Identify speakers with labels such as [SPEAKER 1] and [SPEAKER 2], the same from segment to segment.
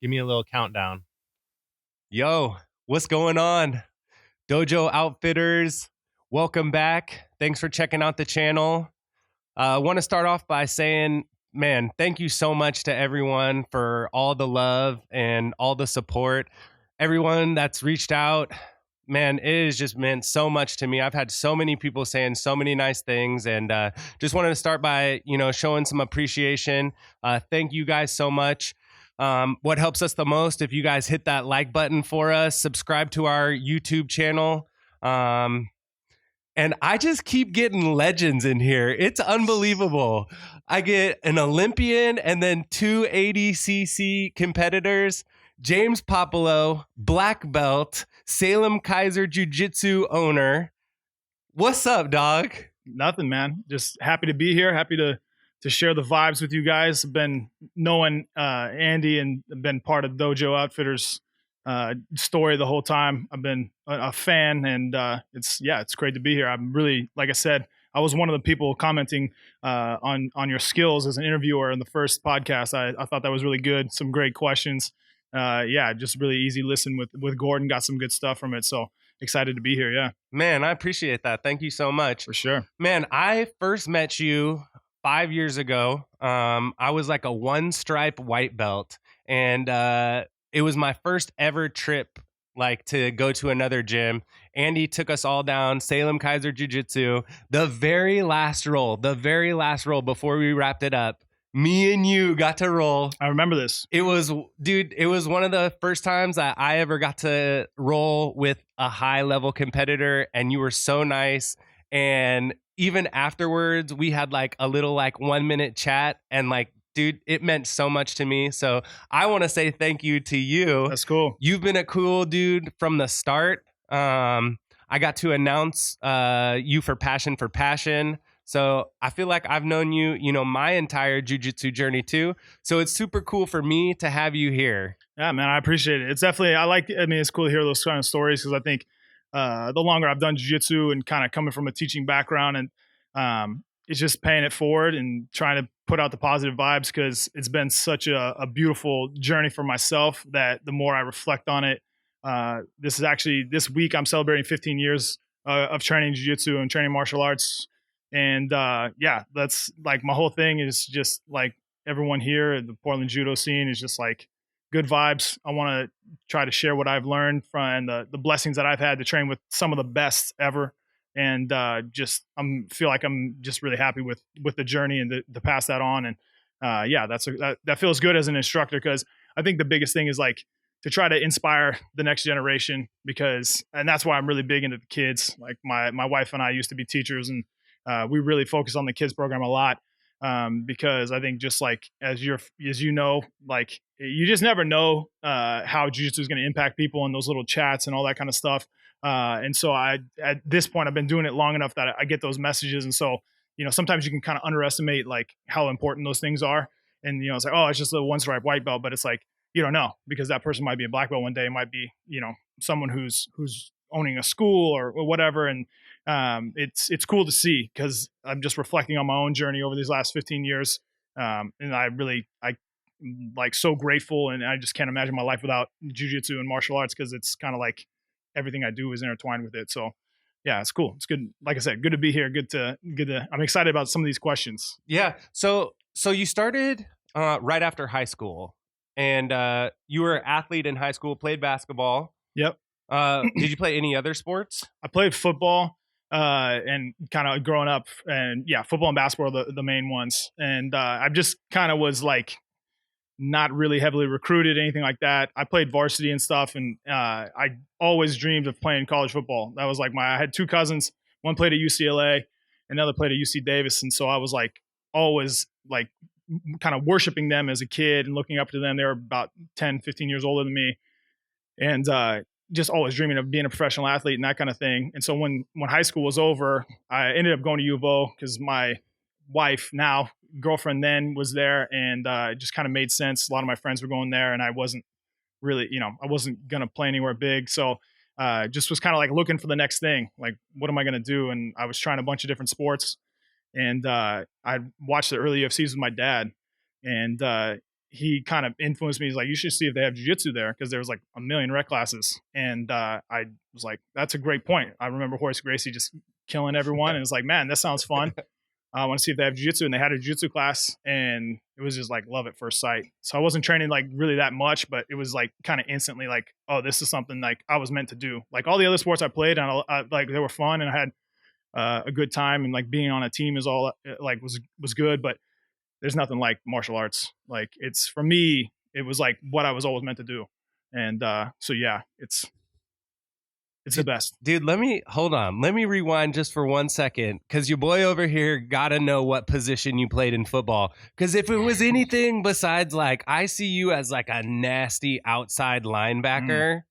[SPEAKER 1] Give me a little countdown.
[SPEAKER 2] Yo, what's going on? Dojo Outfitters, welcome back. Thanks for checking out the channel. I want to start off by saying, man, thank you so much to everyone for all the love and all the support. Everyone that's reached out, man, it has just meant so much to me. I've had so many people saying so many nice things, and just wanted to start by, showing some appreciation. Thank you guys so much. What helps us the most, if you guys hit that like button for us, subscribe to our YouTube channel. And I just keep getting legends in here. It's unbelievable. I get an Olympian and then 2 ADCC competitors, James Puopolo, black belt, Salem Keizer Jiu-Jitsu owner. What's up, dog?
[SPEAKER 3] Nothing, man. Just happy to be here. Happy to share the vibes with you guys. Been knowing Andy and been part of Dojo Outfitters story the whole time. I've been a fan, and it's great to be here. I'm really, like I said, I was one of the people commenting on your skills as an interviewer in the first podcast. I thought that was really good. Some great questions. Just really easy listen with Gordon. Got some good stuff from it. So excited to be here. Yeah,
[SPEAKER 2] man, I appreciate that. Thank you so much.
[SPEAKER 3] For sure,
[SPEAKER 2] man. I first met you 5 years ago. I was like a 1-stripe white belt, and it was my first ever trip, like, to go to another gym. Andy took us all down Salem Keizer Jiu-Jitsu. The very last roll before we wrapped it up, me and you got to roll.
[SPEAKER 3] I remember this.
[SPEAKER 2] It was one of the first times that I ever got to roll with a high level competitor, and you were so nice. And even afterwards, we had like a little 1 minute chat, and dude, it meant so much to me. So I want to say thank you to you.
[SPEAKER 3] That's cool.
[SPEAKER 2] You've been a cool dude from the start. I got to announce you for Passion. So I feel like I've known you, my entire jiu-jitsu journey too. So it's super cool for me to have you here.
[SPEAKER 3] Yeah, man, I appreciate it. It's definitely, it's cool to hear those kind of stories, because I think the longer I've done jiu-jitsu and kind of coming from a teaching background, and it's just paying it forward and trying to put out the positive vibes, because it's been such a beautiful journey for myself that the more I reflect on it, this week I'm celebrating 15 years of training jiu-jitsu and training martial arts. And that's like my whole thing is just like everyone here at the Portland judo scene is just like good vibes. I want to try to share what I've learned from the blessings that I've had to train with some of the best ever. And feel like I'm just really happy with the journey and to pass that on. And that feels good as an instructor, because I think the biggest thing is like to try to inspire the next generation, and that's why I'm really big into the kids. Like my wife and I used to be teachers, and we really focus on the kids program a lot, because I think just like as you know, like you just never know how jiu-jitsu is going to impact people in those little chats and all that kind of stuff. And so at this point, I've been doing it long enough that I get those messages. And so, sometimes you can kind of underestimate like how important those things are. And, it's like, oh, it's just a 1-stripe white belt, but it's like, you don't know, because that person might be a black belt one day. It might be, someone who's owning a school or whatever. And it's cool to see, because I'm just reflecting on my own journey over these last 15 years. And I'm like so grateful, and I just can't imagine my life without jiu-jitsu and martial arts, because it's kind of like everything I do is intertwined with it. So yeah, it's cool. It's good. Like I said, good to be here. Good to, I'm excited about some of these questions.
[SPEAKER 2] Yeah. So you started right after high school, and you were an athlete in high school, played basketball.
[SPEAKER 3] Yep.
[SPEAKER 2] Did you play any other sports?
[SPEAKER 3] I played football, and kind of growing up, and football and basketball are the main ones. And I just kind of was like not really heavily recruited, anything like that. I played varsity and stuff, and I always dreamed of playing college football. That was like I had 2 cousins. One played at UCLA, another played at UC Davis. And so I was like always like kind of worshiping them as a kid and looking up to them. They were about 10, 15 years older than me. And just always dreaming of being a professional athlete and that kind of thing. And so when high school was over, I ended up going to U of O, because my wife, now girlfriend then, was there, and it just kind of made sense. A lot of my friends were going there, and I wasn't really, I wasn't going to play anywhere big. So just was kind of like looking for the next thing. Like, what am I going to do? And I was trying a bunch of different sports, and I watched the early UFCs with my dad, and he kind of influenced me. He's like, you should see if they have jiu-jitsu there, because there was like a million rec classes. And I was like, that's a great point. I remember Horace Gracie just killing everyone, and it's like, man, that sounds fun. I want to see if they have jiu-jitsu, and they had a jiu-jitsu class, and it was just like love at first sight. So I wasn't training like really that much, but it was like kind of instantly like, oh, this is something like I was meant to do. Like all the other sports I played, and like they were fun, and I had a good time, and like being on a team is all like was good, but there's nothing like martial arts. Like it's, for me, it was like what I was always meant to do. And so yeah, it's the best.
[SPEAKER 2] Dude, let me rewind just for 1 second, because your boy over here got to know what position you played in football. Because if it was anything besides, like, I see you as like a nasty outside linebacker.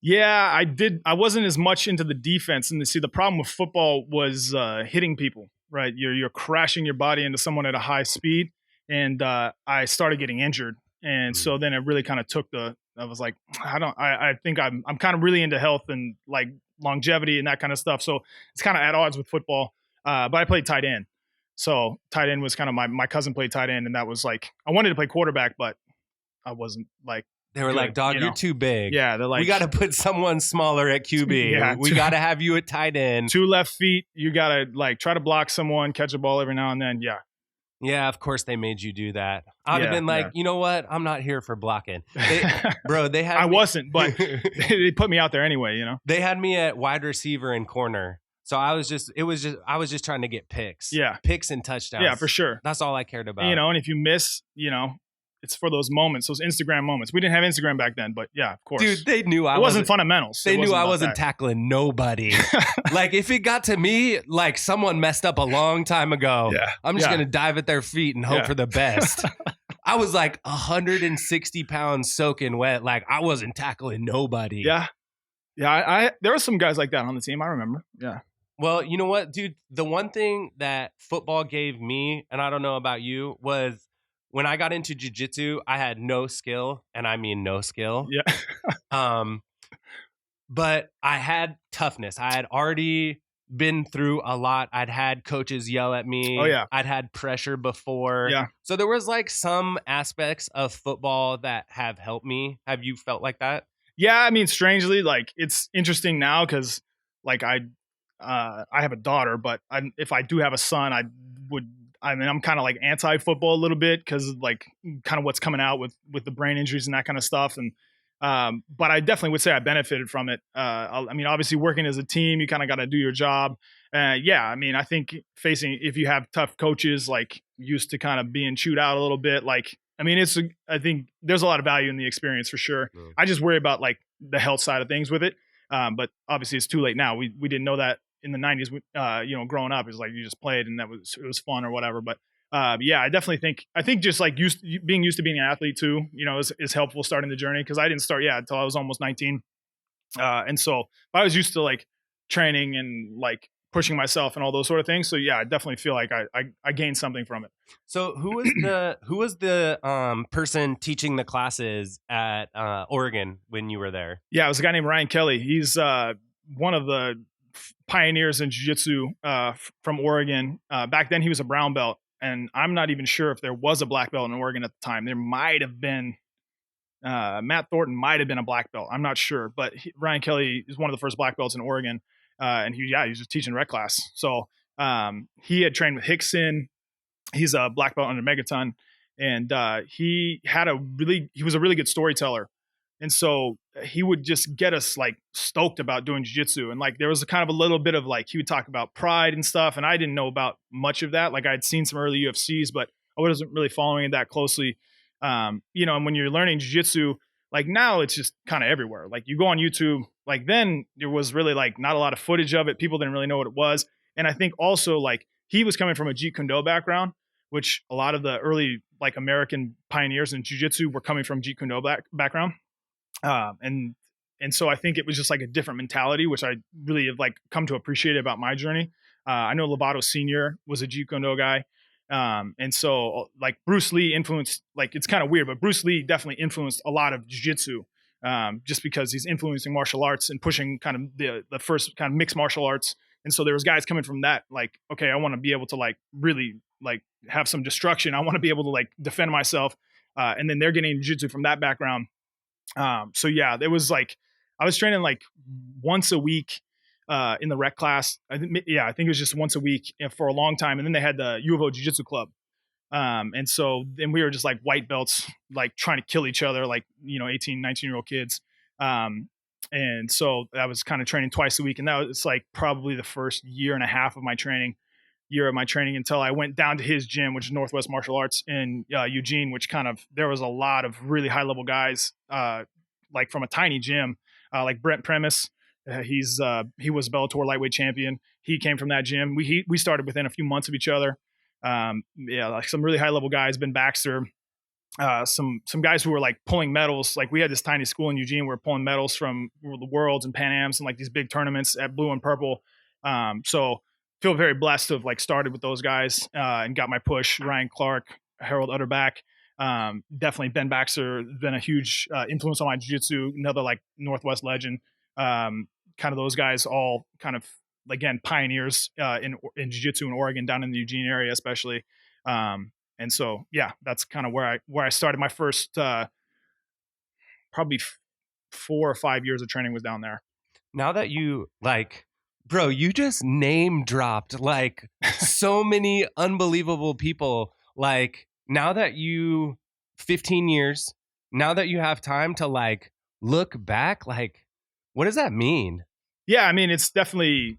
[SPEAKER 3] Yeah, I wasn't as much into the defense. And see, the problem with football was hitting people, right? You're crashing your body into someone at a high speed. And I started getting injured. And so then it really kind of took I was like, I think I'm kind of really into health and like longevity and that kind of stuff. So it's kind of at odds with football. But I played tight end. So tight end was kind of my cousin played tight end. And that was like, I wanted to play quarterback, but I wasn't like,
[SPEAKER 2] they were like, dog, you're too big.
[SPEAKER 3] Yeah. They're like,
[SPEAKER 2] we got to put someone smaller at QB.
[SPEAKER 3] Yeah,
[SPEAKER 2] we got to have you at tight end.
[SPEAKER 3] 2 left feet. You got to like try to block someone, catch a ball every now and then. Yeah.
[SPEAKER 2] Yeah, of course they made you do that. I'd have been like, you know what? I'm not here for blocking. They had
[SPEAKER 3] I wasn't, but they put me out there anyway,
[SPEAKER 2] They had me at wide receiver and corner. So I was just trying to get picks.
[SPEAKER 3] Yeah.
[SPEAKER 2] Picks and touchdowns.
[SPEAKER 3] Yeah, for sure.
[SPEAKER 2] That's all I cared about.
[SPEAKER 3] And if you miss, it's for those moments, those Instagram moments. We didn't have Instagram back then, but yeah, of course.
[SPEAKER 2] Dude, they knew
[SPEAKER 3] it wasn't fundamentals.
[SPEAKER 2] They knew I wasn't tackling nobody. Like if it got to me, like someone messed up a long time ago, I'm just going to dive at their feet and hope for the best. I was like 160 pounds soaking wet. Like I wasn't tackling nobody.
[SPEAKER 3] Yeah. Yeah. There were some guys like that on the team. I remember. Yeah.
[SPEAKER 2] Well, you know what, dude? The one thing that football gave me, and I don't know about you, was when I got into jiu-jitsu, I had no skill, and I mean no skill.
[SPEAKER 3] Yeah.
[SPEAKER 2] But I had toughness. I had already been through a lot. I'd had coaches yell at me.
[SPEAKER 3] Oh, yeah.
[SPEAKER 2] I'd had pressure before.
[SPEAKER 3] Yeah.
[SPEAKER 2] So there was like some aspects of football that have helped me. Have you felt like that?
[SPEAKER 3] Yeah, I mean, strangely, like it's interesting now because like I have a daughter, but if I do have a son, I'm kind of like anti-football a little bit because like kind of what's coming out with the brain injuries and that kind of stuff. And but I definitely would say I benefited from it. I mean, obviously working as a team, you kind of got to do your job. Yeah, I mean, I think if you have tough coaches, like used to kind of being chewed out a little bit, like, I mean, I think there's a lot of value in the experience for sure. I just worry about like the health side of things with it. But obviously it's too late now. We didn't know that in the 90s, growing up. It's like you just played and it was fun or whatever. But yeah, I definitely think just like being used to being an athlete too, is helpful starting the journey. Cause I didn't start until I was almost 19. And so I was used to like training and like pushing myself and all those sort of things. So yeah, I definitely feel like I gained something from it.
[SPEAKER 2] So who was the person teaching the classes at Oregon when you were there?
[SPEAKER 3] Yeah, it was a guy named Ryan Kelly. He's one of the pioneers in jiu-jitsu from Oregon. Back then he was a brown belt, and I'm not even sure if there was a black belt in Oregon at the time. There might have been. Matt Thornton might have been a black belt. I'm not sure, but Ryan Kelly is one of the first black belts in Oregon. And he was just teaching rec class. So he had trained with Hickson. He's a black belt under Megaton. And he was a really good storyteller. And so he would just get us like stoked about doing jiu-jitsu. And like there was a kind of a little bit of like he would talk about pride and stuff. And I didn't know about much of that. Like I'd seen some early UFCs, but I wasn't really following it that closely. And when you're learning jiu-jitsu, like now it's just kind of everywhere. Like you go on YouTube, like then there was really like not a lot of footage of it. People didn't really know what it was. And I think also like he was coming from a Jeet Kune Do background, which a lot of the early like American pioneers in jiu-jitsu were coming from Jeet Kune Do background. And so I think it was just like a different mentality, which I really have like come to appreciate about my journey. I know Lovato Sr. was a Jeet Kune Do guy. And so like Bruce Lee influenced, like, it's kind of weird, but Bruce Lee definitely influenced a lot of jiu-jitsu, just because he's influencing martial arts and pushing kind of the first kind of mixed martial arts. And so there was guys coming from that, like, okay, I want to be able to like really like have some destruction. I want to be able to like defend myself. and then they're getting jiu-jitsu from that background. So yeah, it was like I was training like once a week in the rec class. I think it was just once a week for a long time. And then they had the U of O Jiu-Jitsu Club. And so then we were just like white belts, like trying to kill each other, like, 18, 19-year-old kids. And so I was kind of training twice a week. And that was like probably the first year and a half of my training until I went down to his gym, which is Northwest Martial Arts in Eugene, which there was a lot of really high level guys, like from a tiny gym, like Brent Premise. He was Bellator lightweight champion. He came from that gym. We started within a few months of each other. Like some really high level guys, Ben Baxter, some guys who were like pulling medals. Like we had this tiny school in Eugene. We were pulling medals from the Worlds and Pan Ams and like these big tournaments at blue and purple. So feel very blessed to have like started with those guys and got my push. Ryan Clark, Harold Utterback, definitely Ben Baxter been a huge influence on my jiu-jitsu. Another like Northwest legend. Kind of those guys all kind of, again, pioneers in jiu-jitsu in Oregon, down in the Eugene area, especially. And so, yeah, that's kind of where I started. My first probably 4 or 5 years of training was down there.
[SPEAKER 2] Now that you bro, you just name dropped like so many unbelievable people. Like now that 15 years, now that you have time to like look back, like what does that mean?
[SPEAKER 3] Yeah, I mean, it's definitely,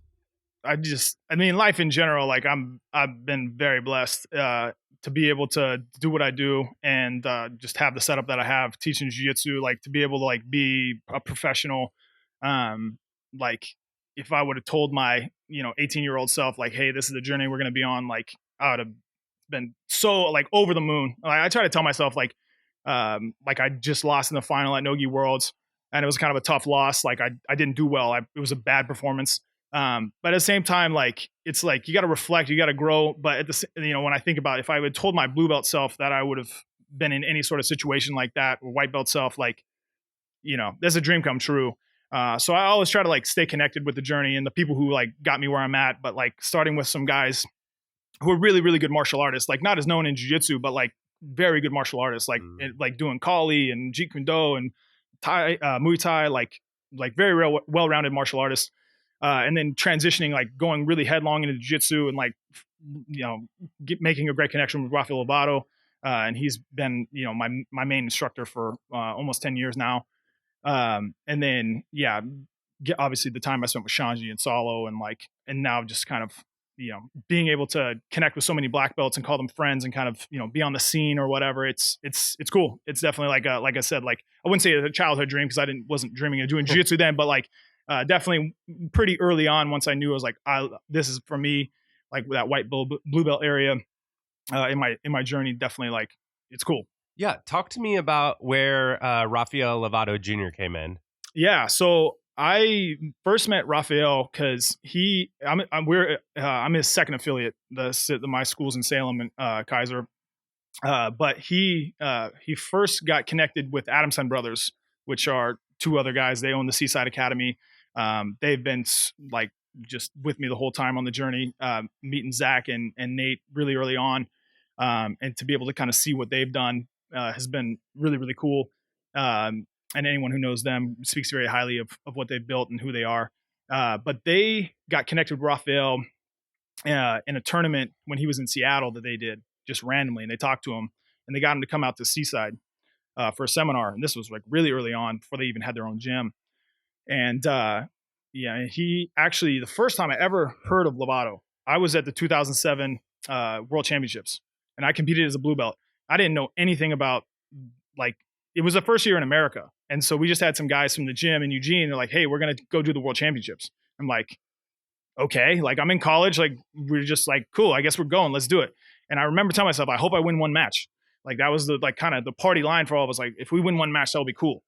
[SPEAKER 3] life in general, like I've been very blessed to be able to do what I do and just have the setup that I have teaching jiu-jitsu, like to be able to like be a professional. Like if I would have told my, 18-year-old self, like, hey, this is the journey we're going to be on, like I would have been so like over the moon. Like, I try to tell myself like I just lost in the final at Nogi Worlds and it was kind of a tough loss. Like I didn't do well. It was a bad performance. But at the same time, like, it's like, you got to reflect, you got to grow. But when I think about it, if I had told my blue belt self that I would have been in any sort of situation like that, or white belt self, like, there's a dream come true. So I always try to like stay connected with the journey and the people who like got me where I'm at, but like starting with some guys who are really, really good martial artists, like not as known in jiu-jitsu, but like very good martial artists, like, like doing Kali and Jeet Kune Do and Thai, Muay Thai, like very real, well-rounded martial artists. And then transitioning, like going really headlong into jiu-jitsu and like, making a great connection with Rafael Lovato. And he's been, my main instructor for almost 10 years now. And then, obviously the time I spent with Shanji and Salo and now just kind of, being able to connect with so many black belts and call them friends and kind of, be on the scene or whatever. It's cool. It's definitely like I said, like I wouldn't say it's a childhood dream because wasn't dreaming of doing jiu-jitsu then, but like, definitely pretty early on, once I knew, I was like, this is for me, like that white blue belt area in my journey. Definitely, like, it's cool.
[SPEAKER 2] Yeah, talk to me about where Rafael Lovato Jr. came in.
[SPEAKER 3] Yeah, so I first met Rafael because I'm his second affiliate. My school's in Salem and Keizer, but he first got connected with Adamson Brothers, which are two other guys. They own the Seaside Academy. They've been like just with me the whole time on the journey, meeting Zach and Nate really early on. And to be able to kind of see what they've done has been really, really cool. And anyone who knows them speaks very highly of what they've built and who they are. But they got connected with Rafael in a tournament when he was in Seattle that they did just randomly. And they talked to him and they got him to come out to Seaside for a seminar. And this was like really early on before they even had their own gym. And he actually, the first time I ever heard of Lovato, I was at the 2007 World Championships and I competed as a blue belt. I didn't know anything about, like, it was the first year in America. And so we just had some guys from the gym in Eugene. They're like, hey, we're going to go do the World Championships. I'm like, okay, like I'm in college. Like we're just like, cool, I guess we're going, let's do it. And I remember telling myself, I hope I win one match. Like that was the, like kind of the party line for all of us. Like if we win one match, that'll be cool.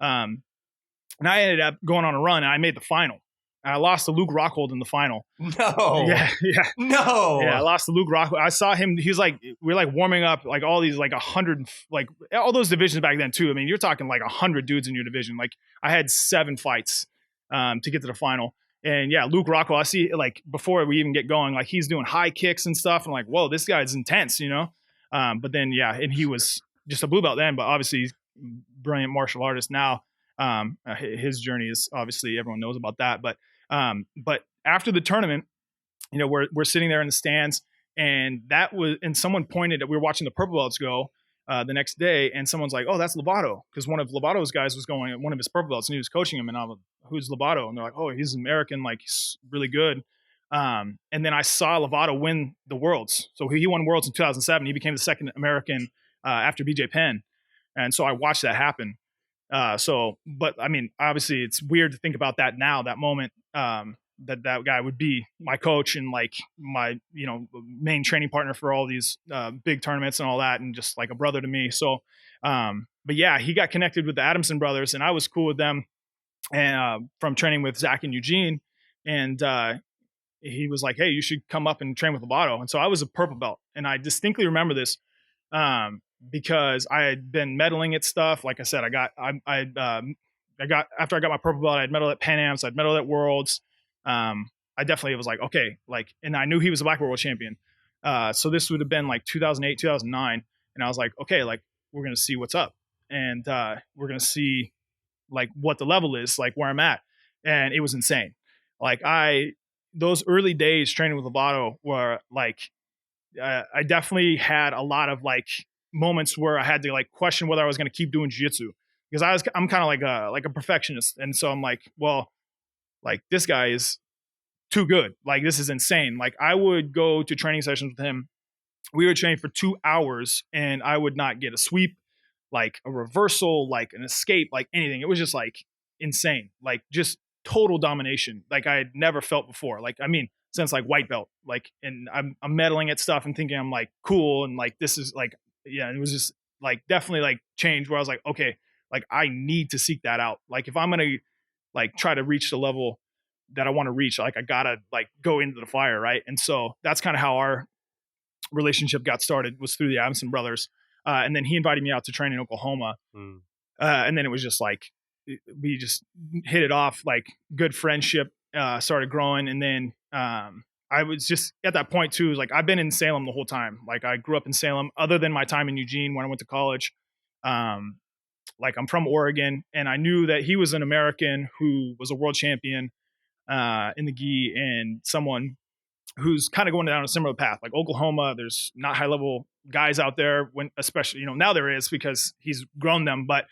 [SPEAKER 3] And I ended up going on a run and I made the final. And I lost to Luke Rockhold in the final.
[SPEAKER 2] No.
[SPEAKER 3] Yeah.
[SPEAKER 2] No.
[SPEAKER 3] Yeah, I lost to Luke Rockhold. I saw him. He's like, we're like warming up like all these like 100, like all those divisions back then too. I mean, you're talking like 100 dudes in your division. Like I had 7 fights to get to the final. And yeah, Luke Rockhold, I see like before we even get going, like he's doing high kicks and stuff. I'm like, whoa, this guy's intense, But then, yeah, and he was just a blue belt then, but obviously he's a brilliant martial artist now. His journey is obviously everyone knows about that. But after the tournament, you know, we're sitting there in the stands, and someone pointed at, we were watching the purple belts go the next day, and someone's like, "Oh, that's Lovato," because one of Lovato's guys was going at one of his purple belts, and he was coaching him, and I'm like, "Who's Lovato?" And they're like, "Oh, he's American, like he's really good." And then I saw Lovato win the Worlds. So he won Worlds in 2007. He became the second American after BJ Penn, and so I watched that happen. But I mean, obviously, it's weird to think about that now. That moment. That guy would be my coach and like my, you know, main training partner for all these big tournaments and all that, and just like a brother to me. So, but yeah, he got connected with the Adamson brothers, and I was cool with them, and from training with Zach and Eugene, and he was like, "Hey, you should come up and train with Lovato." And so I was a purple belt, and I distinctly remember this because I had been medaling at stuff. Like I said, I got after I got my purple belt, I had medaled at Pan Am's, I'd medaled at Worlds. I definitely was like, okay, like, and I knew he was a black belt world champion. So this would have been like 2008, 2009. And I was like, okay, like we're going to see what's up, and we're going to see like what the level is, like where I'm at. And it was insane. Like those early days training with Lovato were like, I definitely had a lot of like moments where I had to like question whether I was going to keep doing jiu-jitsu, because I'm kind of like a perfectionist. And so I'm like, well, like this guy is too good. Like this is insane. Like I would go to training sessions with him. We would train for 2 hours, and I would not get a sweep, like a reversal, like an escape, like anything. It was just like insane, like just total domination. Like I had never felt before. Like, I mean, since like white belt, like, and I'm meddling at stuff and thinking I'm like cool. And like, this is like, yeah, it was just like, definitely like change where I was like, okay, like I need to seek that out. Like if I'm going to like try to reach the level that I want to reach, like I gotta like go into the fire. Right. And so that's kind of how our relationship got started, was through the Adamson brothers. And then he invited me out to train in Oklahoma. And then it was just like, we just hit it off, like good friendship started growing. And then I was just at that point too, like I've been in Salem the whole time. Like I grew up in Salem, other than my time in Eugene when I went to college. Like I'm from Oregon, and I knew that he was an American who was a world champion in the gi, and someone who's kind of going down a similar path. Like Oklahoma, there's not high level guys out there, when especially, you know, now there is because he's grown them, but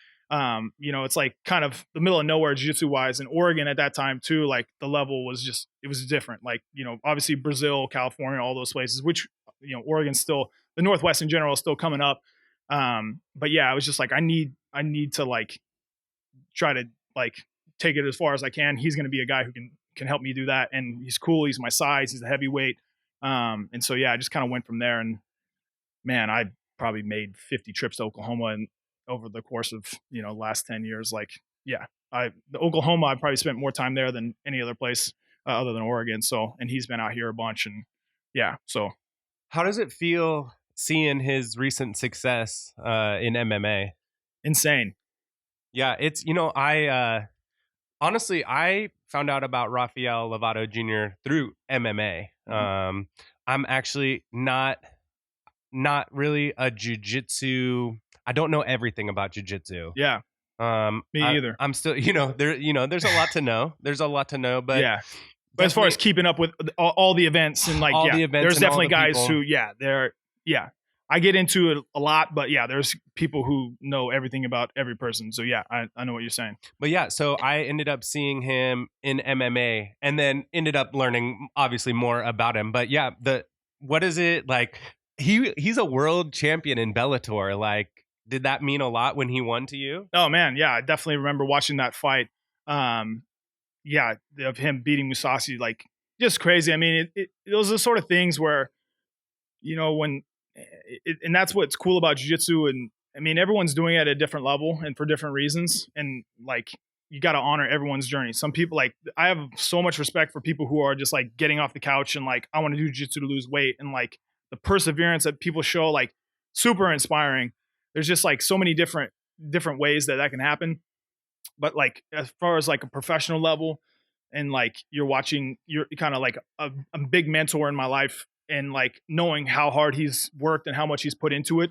[SPEAKER 3] you know, it's like kind of the middle of nowhere jiu-jitsu wise. In Oregon at that time too, like the level was just, it was different. Like, you know, obviously Brazil, California, all those places, which, you know, Oregon's still, the Northwest in general is still coming up. But yeah, I was just like, I need to like try to like take it as far as I can. He's going to be a guy who can help me do that. And he's cool. He's my size. He's a heavyweight. And so, yeah, I just kind of went from there, and man, I probably made 50 trips to Oklahoma and over the course of, you know, last 10 years. Like, yeah, the Oklahoma, I probably spent more time there than any other place other than Oregon. So, and he's been out here a bunch, and yeah. So
[SPEAKER 2] how does it feel seeing his recent success in MMA?
[SPEAKER 3] Insane.
[SPEAKER 2] Yeah, it's, you know, honestly, I found out about Rafael Lovato Jr. through MMA. I'm actually not really a jiu-jitsu. I don't know everything about jiu-jitsu.
[SPEAKER 3] Yeah. Me either.
[SPEAKER 2] I'm still, there's a lot to know. There's a lot to know, but
[SPEAKER 3] yeah. But as far as keeping up with all the events and like, the events, there's definitely guys people who, I get into it a lot, but yeah, there's people who know everything about every person. So yeah, I know what you're saying.
[SPEAKER 2] But yeah, so I ended up seeing him in MMA, and then ended up learning obviously more about him. But yeah, what is it like? He's a world champion in Bellator. Like, did that mean a lot when he won to you?
[SPEAKER 3] Oh man, yeah, I definitely remember watching that fight. Yeah, of him beating Musasi, like just crazy. I mean, those are the sort of things where, you know, and that's what's cool about jiu-jitsu. And I mean, everyone's doing it at a different level and for different reasons. And like, you got to honor everyone's journey. Some people, like, I have so much respect for people who are just like getting off the couch and like, I want to do jiu-jitsu to lose weight, and like the perseverance that people show, like super inspiring. There's just like so many different ways that can happen. But like, as far as like a professional level, and like you're kind of like a big mentor in my life, and like knowing how hard he's worked and how much he's put into it,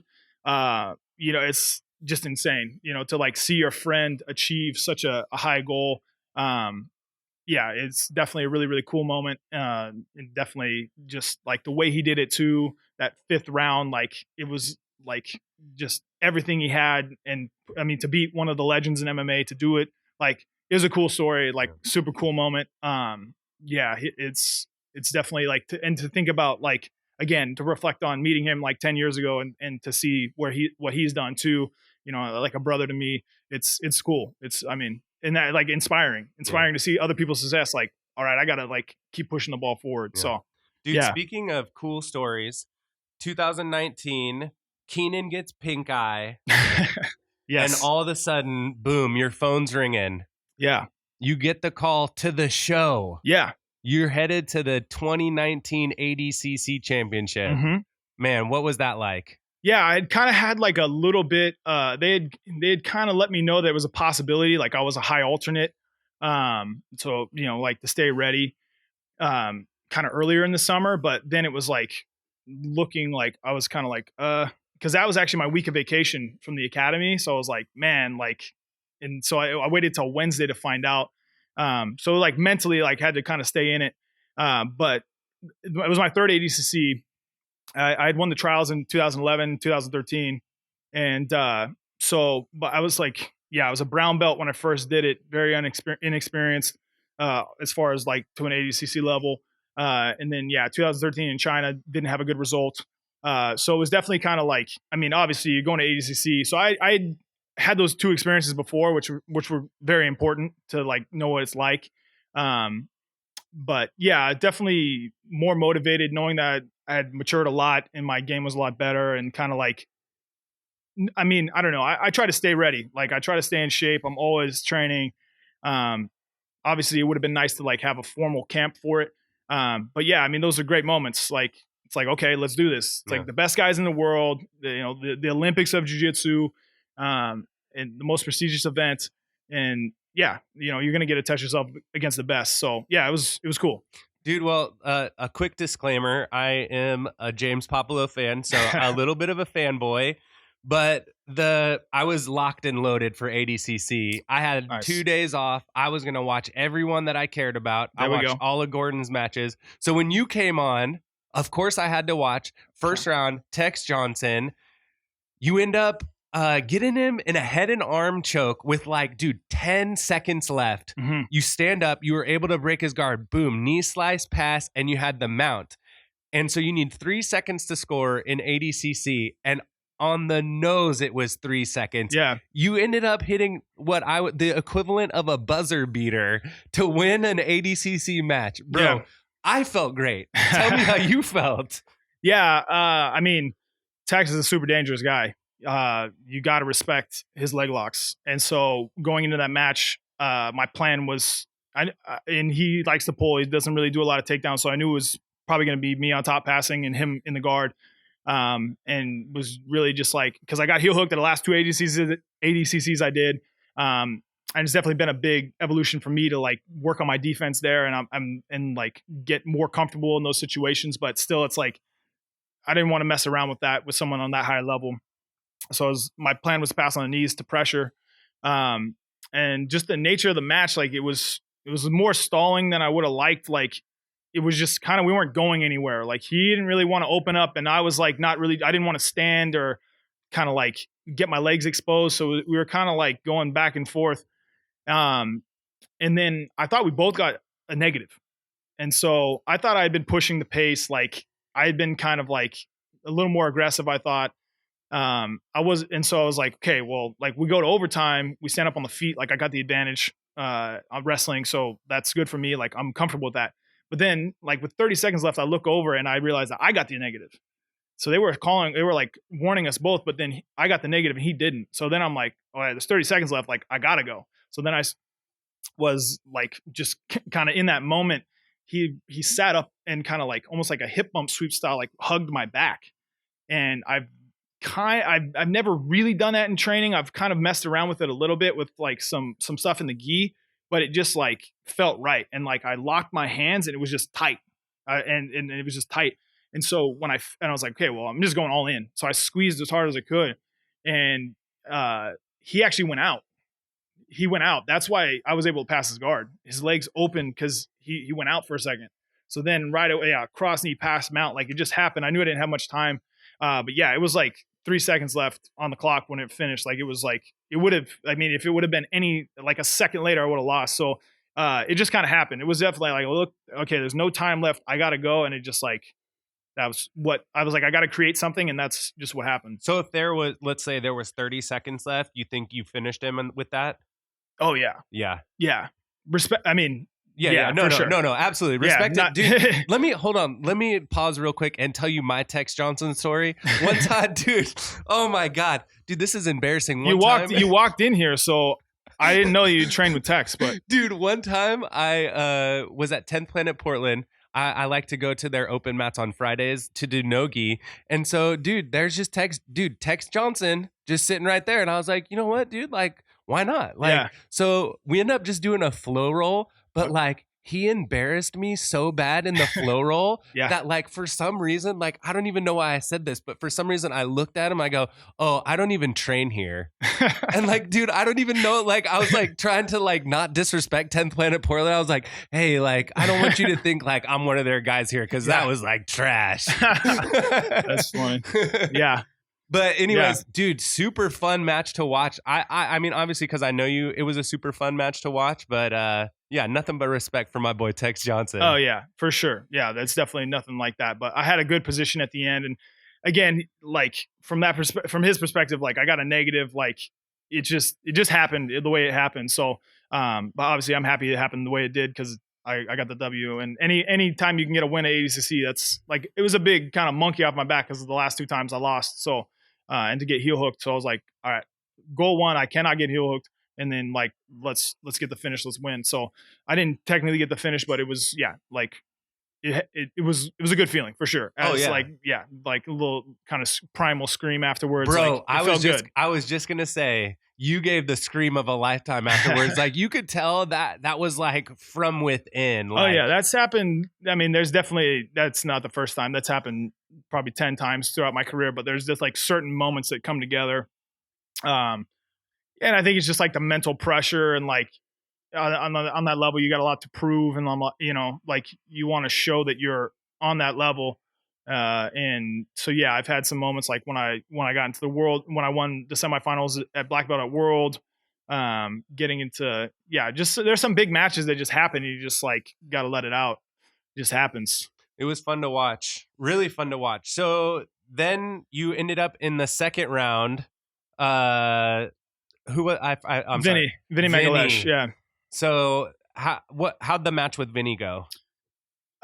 [SPEAKER 3] it's just insane, to like see your friend achieve such a high goal. Yeah, it's definitely a really, really cool moment. And definitely just like the way he did it too, that 5th round, like it was like just everything he had. And I mean, to beat one of the legends in MMA, to do it, like it was a cool story, like super cool moment. Yeah, it's definitely like, and to think about like, again, to reflect on meeting him like 10 years ago and to see what he's done too, like a brother to me. It's cool. I mean, and that like inspiring to see other people's success. Like, all right, I got to like keep pushing the ball forward. Yeah. So
[SPEAKER 2] dude, speaking of cool stories, 2019, Keenan gets pink eye. Yes. And all of a sudden, boom, your phone's ringing.
[SPEAKER 3] Yeah.
[SPEAKER 2] You get the call to the show.
[SPEAKER 3] Yeah.
[SPEAKER 2] You're headed to the 2019 ADCC championship. Mm-hmm. Man, what was that like?
[SPEAKER 3] Yeah, I kind of had like a little bit, they had kind of let me know that it was a possibility. Like I was a high alternate. So, like to stay ready, kind of earlier in the summer, but then it was like looking like I was kind of like, cause that was actually my week of vacation from the academy. So I was like, man, like, and so I waited till Wednesday to find out. So like mentally, like had to kind of stay in it. But it was my 3rd ADCC. I had won the trials in 2011, 2013. And but I was like, I was a brown belt when I first did it, very inexperienced as far as like to an ADCC level. And then, 2013 in China, didn't have a good result. So it was definitely kind of like, I mean, obviously you're going to ADCC. So I had those 2 experiences before, which were very important to like know what it's like. But yeah, definitely more motivated knowing that I had matured a lot and my game was a lot better and kind of like, I mean, I don't know. I try to stay ready. Like I try to stay in shape. I'm always training. Obviously it would have been nice to like have a formal camp for it. But yeah, I mean, those are great moments. Like, it's like, okay, let's do this. It's like the best guys in the world, the Olympics of jiu-jitsu, and the most prestigious event. And yeah, you're going to get to test yourself against the best. So yeah, it was cool.
[SPEAKER 2] Dude, well, a quick disclaimer. I am a James Puopolo fan, so a little bit of a fanboy, but I was locked and loaded for ADCC. I had 2 days off. I was going to watch everyone that I cared about. I watched all of Gordon's matches. So when you came on, of course I had to watch. First round, Tex Johnson. You end up getting him in a head and arm choke with 10 seconds left. Mm-hmm. You stand up, you were able to break his guard, boom, knee slice, pass, and you had the mount. And so you need 3 seconds to score in ADCC, and on the nose it was 3 seconds.
[SPEAKER 3] Yeah.
[SPEAKER 2] You ended up hitting the equivalent of a buzzer beater to win an ADCC match. Bro, yeah. I felt great. Tell me how you felt.
[SPEAKER 3] Yeah, I mean, Tex is a super dangerous guy. You got to respect his leg locks. And so going into that match, my plan was, and he likes to pull. He doesn't really do a lot of takedowns. So I knew it was probably going to be me on top passing and him in the guard. And was really just like, because I got heel hooked at the last 2 ADCCs I did. And it's definitely been a big evolution for me to like work on my defense there and like get more comfortable in those situations. But still, it's like, I didn't want to mess around with that with someone on that high level. So my plan was to pass on the knees to pressure. And just the nature of the match, like it was more stalling than I would have liked. Like it was just kind of, we weren't going anywhere. Like he didn't really want to open up and I was like, I didn't want to stand or kind of like get my legs exposed. So we were kind of like going back and forth. And then I thought we both got a negative. And so I thought I had been pushing the pace. Like I had been kind of like a little more aggressive, I thought. And so I was like, okay, well, like we go to overtime, we stand up on the feet. Like I got the advantage, on wrestling. So that's good for me. Like I'm comfortable with that. But then like with 30 seconds left, I look over and I realized that I got the negative. So they were like warning us both, but then I got the negative and he didn't. So then I'm like, all right, there's 30 seconds left. Like I gotta go. So then I was like, just kind of in that moment, he sat up and kind of like, almost like a hip bump sweep style, like hugged my back. And I've never really done that in training. I've kind of messed around with it a little bit with like some stuff in the gi, but it just like felt right. And like I locked my hands and it was just tight, and it was just tight. And so I was like, okay, well, I'm just going all in. So I squeezed as hard as I could, and he actually went out. He went out. That's why I was able to pass his guard. His legs open because he went out for a second. So then right away, cross knee, pass him out. Like it just happened. I knew I didn't have much time. But yeah, it was like 3 seconds left on the clock when it finished. Like it was like, it would have, I mean, if it would have been like a second later, I would have lost. So it just kind of happened. It was definitely like, look, okay, there's no time left. I got to go. And it just like, that was what I was like, I got to create something. And that's just what happened.
[SPEAKER 2] So if there was, let's say there was 30 seconds left, you think you finished him with that?
[SPEAKER 3] Oh yeah.
[SPEAKER 2] Yeah.
[SPEAKER 3] Yeah. Respect. I mean,
[SPEAKER 2] No,
[SPEAKER 3] sure.
[SPEAKER 2] absolutely. Respect it. Dude, let me pause real quick and tell you my Tex Johnson story. One time, dude, oh my God. Dude, this is embarrassing.
[SPEAKER 3] You walked in here, so I didn't know you trained with Tex, but
[SPEAKER 2] dude, one time I was at 10th Planet Portland. I like to go to their open mats on Fridays to do no-gi. And so, dude, there's just Tex Johnson just sitting right there. And I was like, you know what, dude? Like, why not? Like, so we end up just doing a flow roll, but like he embarrassed me so bad in the flow roll that like for some reason, like I don't even know why I said this, but for some reason I looked at him, I go, oh, I don't even train here. And like, dude, I don't even know. Like I was like trying to like not disrespect 10th Planet Portland. I was like, hey, like I don't want you to think like I'm one of their guys here because that was like trash.
[SPEAKER 3] That's funny. Yeah.
[SPEAKER 2] But anyways, dude, super fun match to watch. I mean, obviously, because I know you, it was a super fun match to watch. But yeah, nothing but respect for my boy Tex Johnson.
[SPEAKER 3] Oh yeah, for sure. Yeah, that's definitely nothing like that. But I had a good position at the end, and again, like from his perspective, like I got a negative. Like it just happened the way it happened. So, but obviously, I'm happy it happened the way it did because I got the W. And any time you can get a win at ADCC, that's like it was a big kind of monkey off my back because of the last 2 times I lost. So. And to get heel hooked. So I was like, all right, goal 1, I cannot get heel hooked. And then like, let's get the finish. Let's win. So I didn't technically get the finish, but it was, like it was a good feeling for sure. As like a little kind of primal scream afterwards.
[SPEAKER 2] Bro,
[SPEAKER 3] like,
[SPEAKER 2] I was just going to say, you gave the scream of a lifetime afterwards. Like you could tell that was like from within. Like,
[SPEAKER 3] oh yeah, that's happened. I mean, that's not the first time. That's happened probably 10 times throughout my career, but there's just like certain moments that come together. And I think it's just like the mental pressure and like on that level, you got a lot to prove. And like you want to show that you're on that level. And so, yeah, I've had some moments like when I got into the world, when I won the semifinals at Black Belt at World, getting into, just there's some big matches that just happen. You just like got to let it out. It just happens.
[SPEAKER 2] It was fun to watch. Really fun to watch. So then you ended up in the second round. I'm
[SPEAKER 3] Vinny Megalesh. Yeah.
[SPEAKER 2] So how'd the match with Vinny go?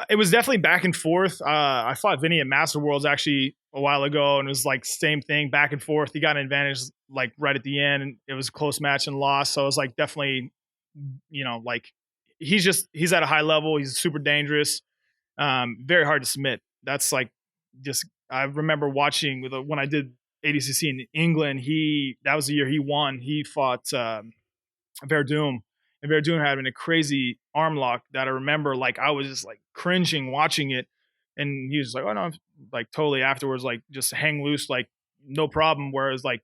[SPEAKER 3] It was definitely back and forth. I fought Vinny at Master Worlds actually a while ago, and it was like same thing, back and forth. He got an advantage like right at the end, and it was a close match and lost. So it was like definitely, like he's at a high level. He's super dangerous, very hard to submit. That's like I remember watching when I did ADCC in England. That was the year he won. He fought Verdum. And Verdun had a crazy arm lock that I remember, like, I was just like cringing watching it. And he was like, oh no, like totally afterwards, like just hang loose, like no problem. Whereas like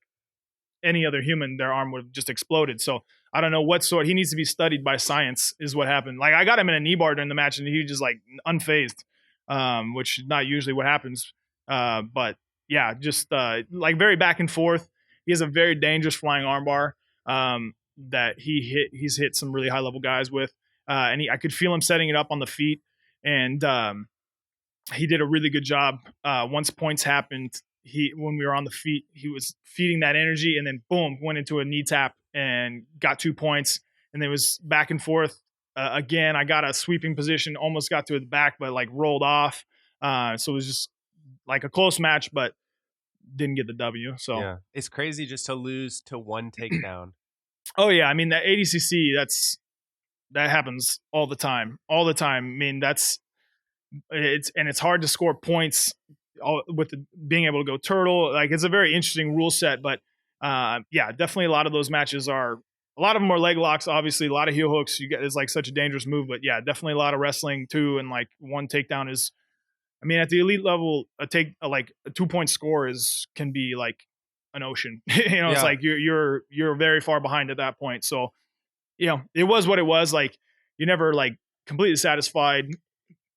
[SPEAKER 3] any other human, their arm would have just exploded. So I don't know what sort, he needs to be studied by science is what happened. Like I got him in a knee bar during the match and he was just like unfazed, which is not usually what happens. But yeah, just like very back and forth. He has a very dangerous flying arm bar. That he's hit some really high level guys with, and I could feel him setting it up on the feet, and he did a really good job. Once points happened, when we were on the feet, he was feeding that energy, and then boom, went into a knee tap and got 2 points, and it was back and forth. Again, I got a sweeping position, almost got to the back, but like rolled off. So it was just like a close match, but didn't get the W. So
[SPEAKER 2] yeah, it's crazy just to lose to one takedown.
[SPEAKER 3] Oh yeah, I mean that ADCC, that happens all the time. I mean it's hard to score points with being able to go turtle. Like it's a very interesting rule set, but definitely a lot of those matches a lot of them are leg locks. Obviously, a lot of heel hooks. It's like such a dangerous move, but yeah, definitely a lot of wrestling too. And like one takedown is, I mean, at the elite level, like a 2-point score can be like an ocean. It's
[SPEAKER 2] Yeah.
[SPEAKER 3] like you're very far behind at that point. So, it was what it was. Like, you're never like completely satisfied.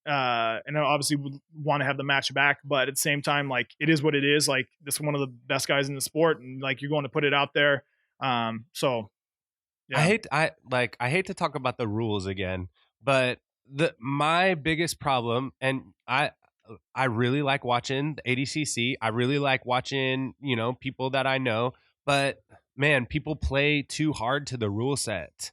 [SPEAKER 3] And I obviously would want to have the match back, but at the same time, like, it is what it is. Like, this is one of the best guys in the sport, and like, you're going to put it out there. So yeah.
[SPEAKER 2] I hate to talk about the rules again, but my biggest problem, and I really like watching the ADCC. I really like watching, people that I know, but man, people play too hard to the rule set.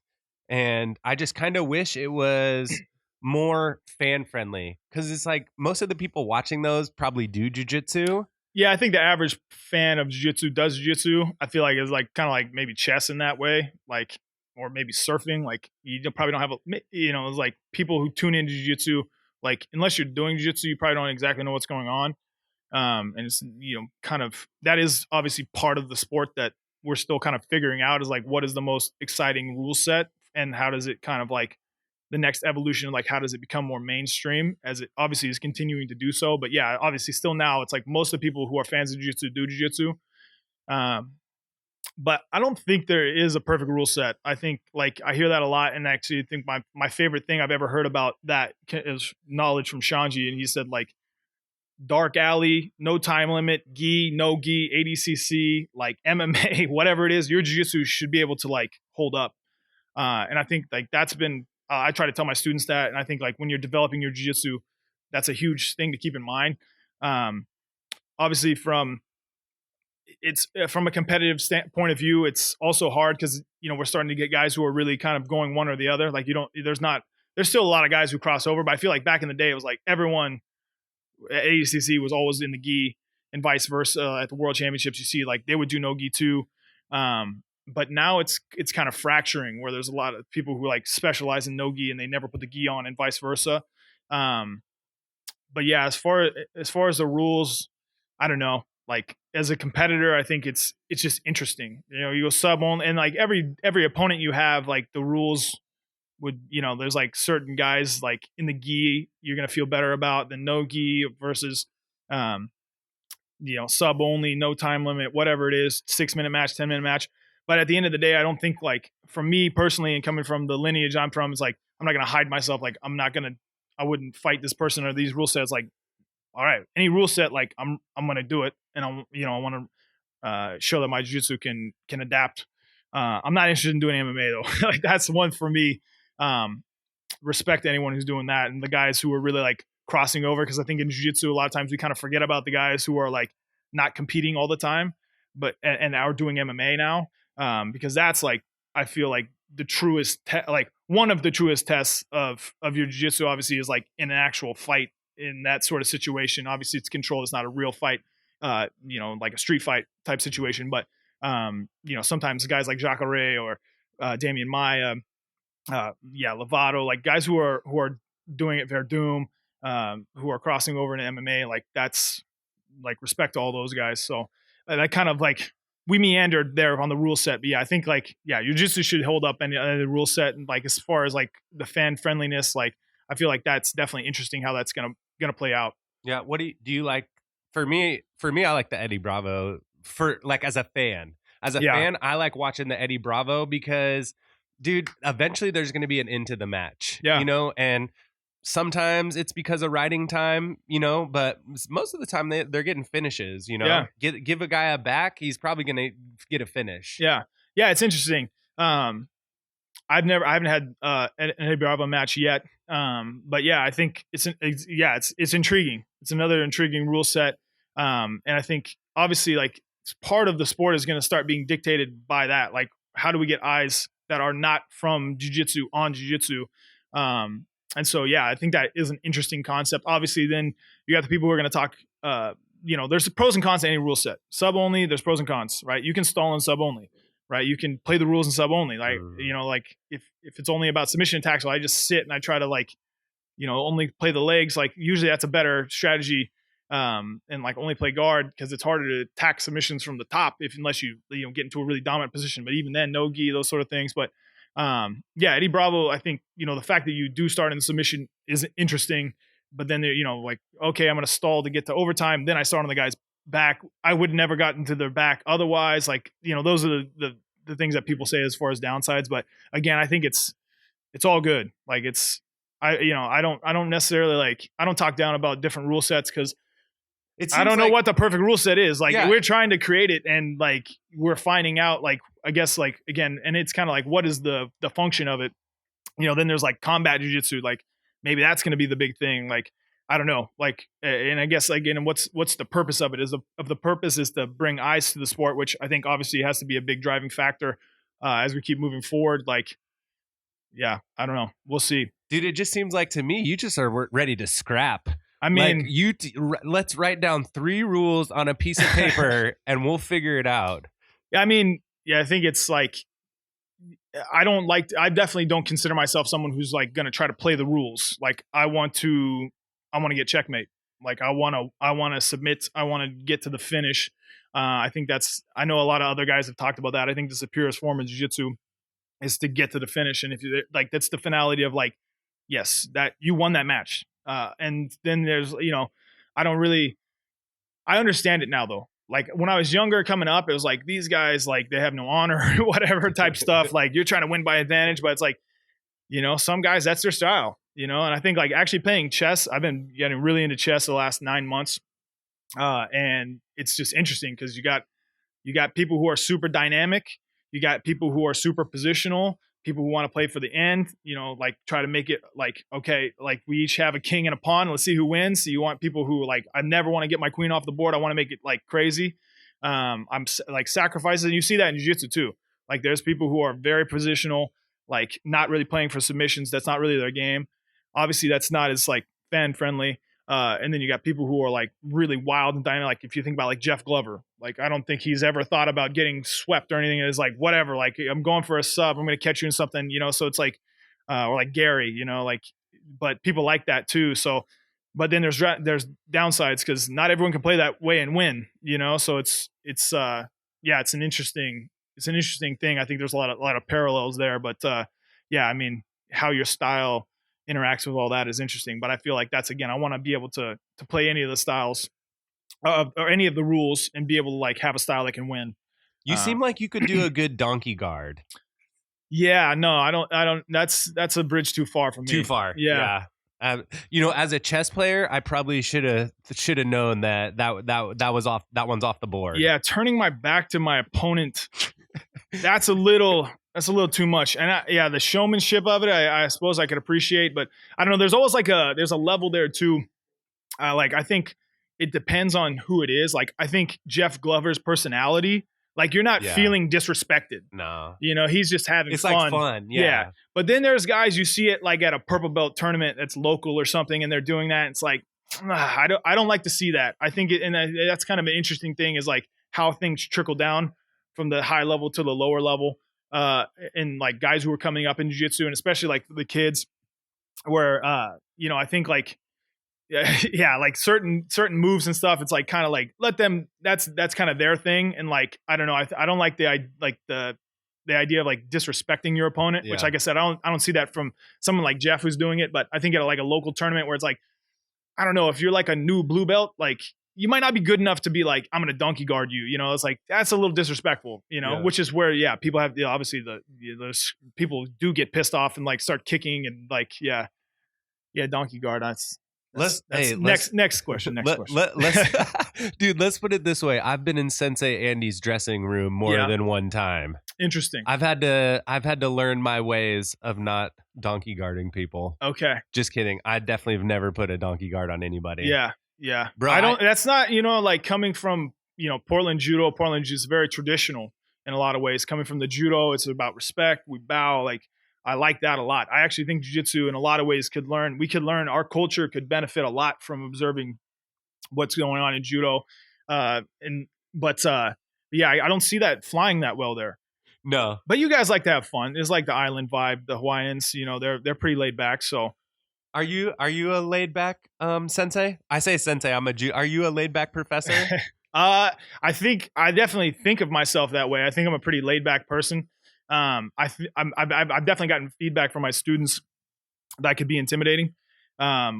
[SPEAKER 2] And I just kind of wish it was more fan friendly, because it's like most of the people watching those probably do jujitsu.
[SPEAKER 3] Yeah, I think the average fan of jiu-jitsu does jiu-jitsu. I feel like it's like kind of like maybe chess in that way, like, or maybe surfing. Like, you probably don't have it's like people who tune into jiu-jitsu, like, unless you're doing jiu-jitsu, you probably don't exactly know what's going on. And it's, kind of, that is obviously part of the sport that we're still kind of figuring out, is like, what is the most exciting rule set, and how does it kind of like the next evolution, like, how does it become more mainstream, as it obviously is continuing to do so. But yeah, obviously still now it's like most of the people who are fans of jiu-jitsu do jiu-jitsu. But I don't think there is a perfect rule set. I think, like, I hear that a lot, and actually I think my favorite thing I've ever heard about that is knowledge from Shanji, and he said, like, dark alley, no time limit, gi, no gi, ADCC, like MMA, whatever it is, your jiu-jitsu should be able to like hold up. And I think like that's been, I try to tell my students that. And I think like when you're developing your jiu-jitsu, that's a huge thing to keep in mind. Obviously from a competitive point of view, it's also hard because, we're starting to get guys who are really kind of going one or the other. Like, there's still a lot of guys who cross over, but I feel like back in the day, it was like everyone at ADCC was always in the gi, and vice versa. At the World Championships, you see like they would do no gi too. But now it's kind of fracturing, where there's a lot of people who like specialize in no gi and they never put the gi on, and vice versa. But yeah, as far as the rules, I don't know. Like, as a competitor, I think it's just interesting. You go sub only, and like every opponent you have, like the rules would, there's like certain guys like in the gi you're gonna feel better about than no gi versus sub only, no time limit, whatever it is, 6-minute match, 10-minute match. But at the end of the day, I don't think, like, for me personally, and coming from the lineage I'm from, it's like I'm not gonna hide myself. Like, I wouldn't fight this person or these rule sets. Like, all right, any rule set, like I'm gonna do it, and I want to show that my jiu-jitsu can adapt. I'm not interested in doing MMA though. Like, that's one for me. Respect anyone who's doing that, and the guys who are really like crossing over, because I think in jiu-jitsu a lot of times we kind of forget about the guys who are like not competing all the time, but and are doing MMA now, because that's like, I feel like the truest like one of the truest tests of your jiu-jitsu obviously is like in an actual fight. In that sort of situation, obviously it's controlled, it's not a real fight, like a street fight type situation, but sometimes guys like Jacare or Damian Maya, Lovato, like guys who are doing it Verdum, who are crossing over into MMA, like that's like respect to all those guys. So that kind of like, we meandered there on the rule set, but yeah, I think like, yeah, your jiu-jitsu should hold up any the rule set, and like as far as like the fan friendliness, like I feel like that's definitely interesting how that's gonna play out.
[SPEAKER 2] Yeah, what do you like? For me, I like the Eddie Bravo. For like, as a fan, I like watching the Eddie Bravo, because dude, eventually there's going to be an end to the match.
[SPEAKER 3] Yeah.
[SPEAKER 2] And sometimes it's because of riding time, but most of the time they're getting finishes,
[SPEAKER 3] Yeah.
[SPEAKER 2] Give a guy a back, he's probably going to get a finish.
[SPEAKER 3] Yeah. Yeah, it's interesting. I haven't had an Eddie Bravo match yet. But yeah, I think it's intriguing. It's another intriguing rule set. And I think obviously like part of the sport is going to start being dictated by that. Like, how do we get eyes that are not from jiu-jitsu on jiu-jitsu? And so, yeah, I think that is an interesting concept. Obviously, then you got the people who are going to talk, there's pros and cons to any rule set. Sub only, there's pros and cons, right? You can stall in sub only, right? You can play the rules in sub only. Like, like if it's only about submission attacks, well, I just sit and I try to like, only play the legs. Like, usually that's a better strategy. And like only play guard, because it's harder to attack submissions from the top unless you get into a really dominant position. But even then, no gi, those sort of things. But Eddie Bravo, I think the fact that you do start in the submission is interesting. But then like, okay, I'm going to stall to get to overtime. Then I start on the guy's back, I would never gotten to their back otherwise. Like, those are the things that people say as far as downsides. But again, I think it's all good. Like I don't necessarily I don't talk down about different rule sets because I don't know what the perfect rule set is. Like we're trying to create it and like we're finding out I guess again, and it's kind of like what is the function of it? Then there's like combat jiu-jitsu, like maybe that's going to be the big thing. Like, I don't know. Like, and I guess again, what's the purpose of it? The purpose is to bring eyes to the sport, which I think obviously has to be a big driving factor as we keep moving forward. Like, yeah, I don't know. We'll see.
[SPEAKER 2] Dude, it just seems like to me, you just are ready to scrap.
[SPEAKER 3] I mean,
[SPEAKER 2] let's write down 3 rules on a piece of paper and we'll figure it out.
[SPEAKER 3] I mean, yeah, I think it's like, I definitely don't consider myself someone who's like going to try to play the rules. Like I want to get checkmate. Like I want to submit. I want to get to the finish. I think I know a lot of other guys have talked about that. I think the purest form of jiu-jitsu is to get to the finish. And if you like, that's the finality of like, yes, that you won that match. And then there's, I understand it now though. Like when I was younger coming up, it was like these guys, like they have no honor, whatever type stuff. Like you're trying to win by advantage, but it's like, some guys, that's their style, and I think like actually playing chess, I've been getting really into chess the last 9 months. And it's just interesting because you got people who are super dynamic. You got people who are super positional, people who want to play for the end, like try to make it like, okay, like we each have a king and a pawn. Let's see who wins. So you want people who like, I never want to get my queen off the board. I want to make it like crazy. I'm like sacrifices. And you see that in jiu-jitsu too. Like there's people who are very positional, like not really playing for submissions. That's not really their game. Obviously that's not as like fan friendly. And then you got people who are like really wild and dynamic. Like if you think about like Jeff Glover, like I don't think he's ever thought about getting swept or anything. It's like whatever. Like I'm going for a sub. I'm going to catch you in something. So it's like, or like Gary. Like, but people like that too. So, but then there's downsides because not everyone can play that way and win. So it's an interesting thing. I think there's a lot of parallels there. But yeah, I mean, how your style interacts with all that is interesting, but I feel like that's, again, I want to be able to play any of the styles or any of the rules and be able to like have a style that can win.
[SPEAKER 2] You seem like you could do a good donkey guard.
[SPEAKER 3] Yeah, no, I don't, that's a bridge too far for me.
[SPEAKER 2] Too far. Yeah. As a chess player, I probably should have known that was off. That one's off the board.
[SPEAKER 3] Yeah. Turning my back to my opponent. That's a little too much. And the showmanship of it, I suppose I could appreciate, but I don't know. There's always there's a level there too. I think it depends on who it is. Like I think Jeff Glover's personality, like you're not feeling disrespected.
[SPEAKER 2] No,
[SPEAKER 3] he's just having fun.
[SPEAKER 2] Like fun. Yeah.
[SPEAKER 3] But then there's guys you see it like at a purple belt tournament that's local or something, and they're doing that. And it's like, I don't like to see that. I think that's kind of an interesting thing is like how things trickle down from the high level to the lower level. And like guys who are coming up in jiu-jitsu and especially like the kids where, I think like, like certain moves and stuff, it's like kind of like let them, that's kind of their thing. And like, I don't know. I don't like the idea of like disrespecting your opponent, which like I said, I don't see that from someone like Jeff who's doing it, but I think at like a local tournament where it's like, I don't know, if you're like a new blue belt, like you might not be good enough to be like, I'm going to donkey guard you. It's like, that's a little disrespectful, which is where, people have obviously those people do get pissed off and like start kicking and like, donkey guard. Next question.
[SPEAKER 2] Dude, let's put it this way. I've been in Sensei Andy's dressing room more than one time.
[SPEAKER 3] Interesting.
[SPEAKER 2] I've had to learn my ways of not donkey guarding people.
[SPEAKER 3] Okay.
[SPEAKER 2] Just kidding. I definitely have never put a donkey guard on anybody.
[SPEAKER 3] Yeah.
[SPEAKER 2] Bro,
[SPEAKER 3] that's not, like coming from, Portland judo. Portland is very traditional in a lot of ways. Coming from the judo, it's about respect. We bow. Like, I like that a lot. I actually think jiu-jitsu in a lot of ways our culture could benefit a lot from observing what's going on in judo. I don't see that flying that well there.
[SPEAKER 2] No.
[SPEAKER 3] But you guys like to have fun. It's like the island vibe, the Hawaiians, they're pretty laid back. So
[SPEAKER 2] Are you a laid back sensei? I say sensei. Are you a laid back professor?
[SPEAKER 3] I definitely think of myself that way. I think I'm a pretty laid back person. I've definitely gotten feedback from my students that I could be intimidating,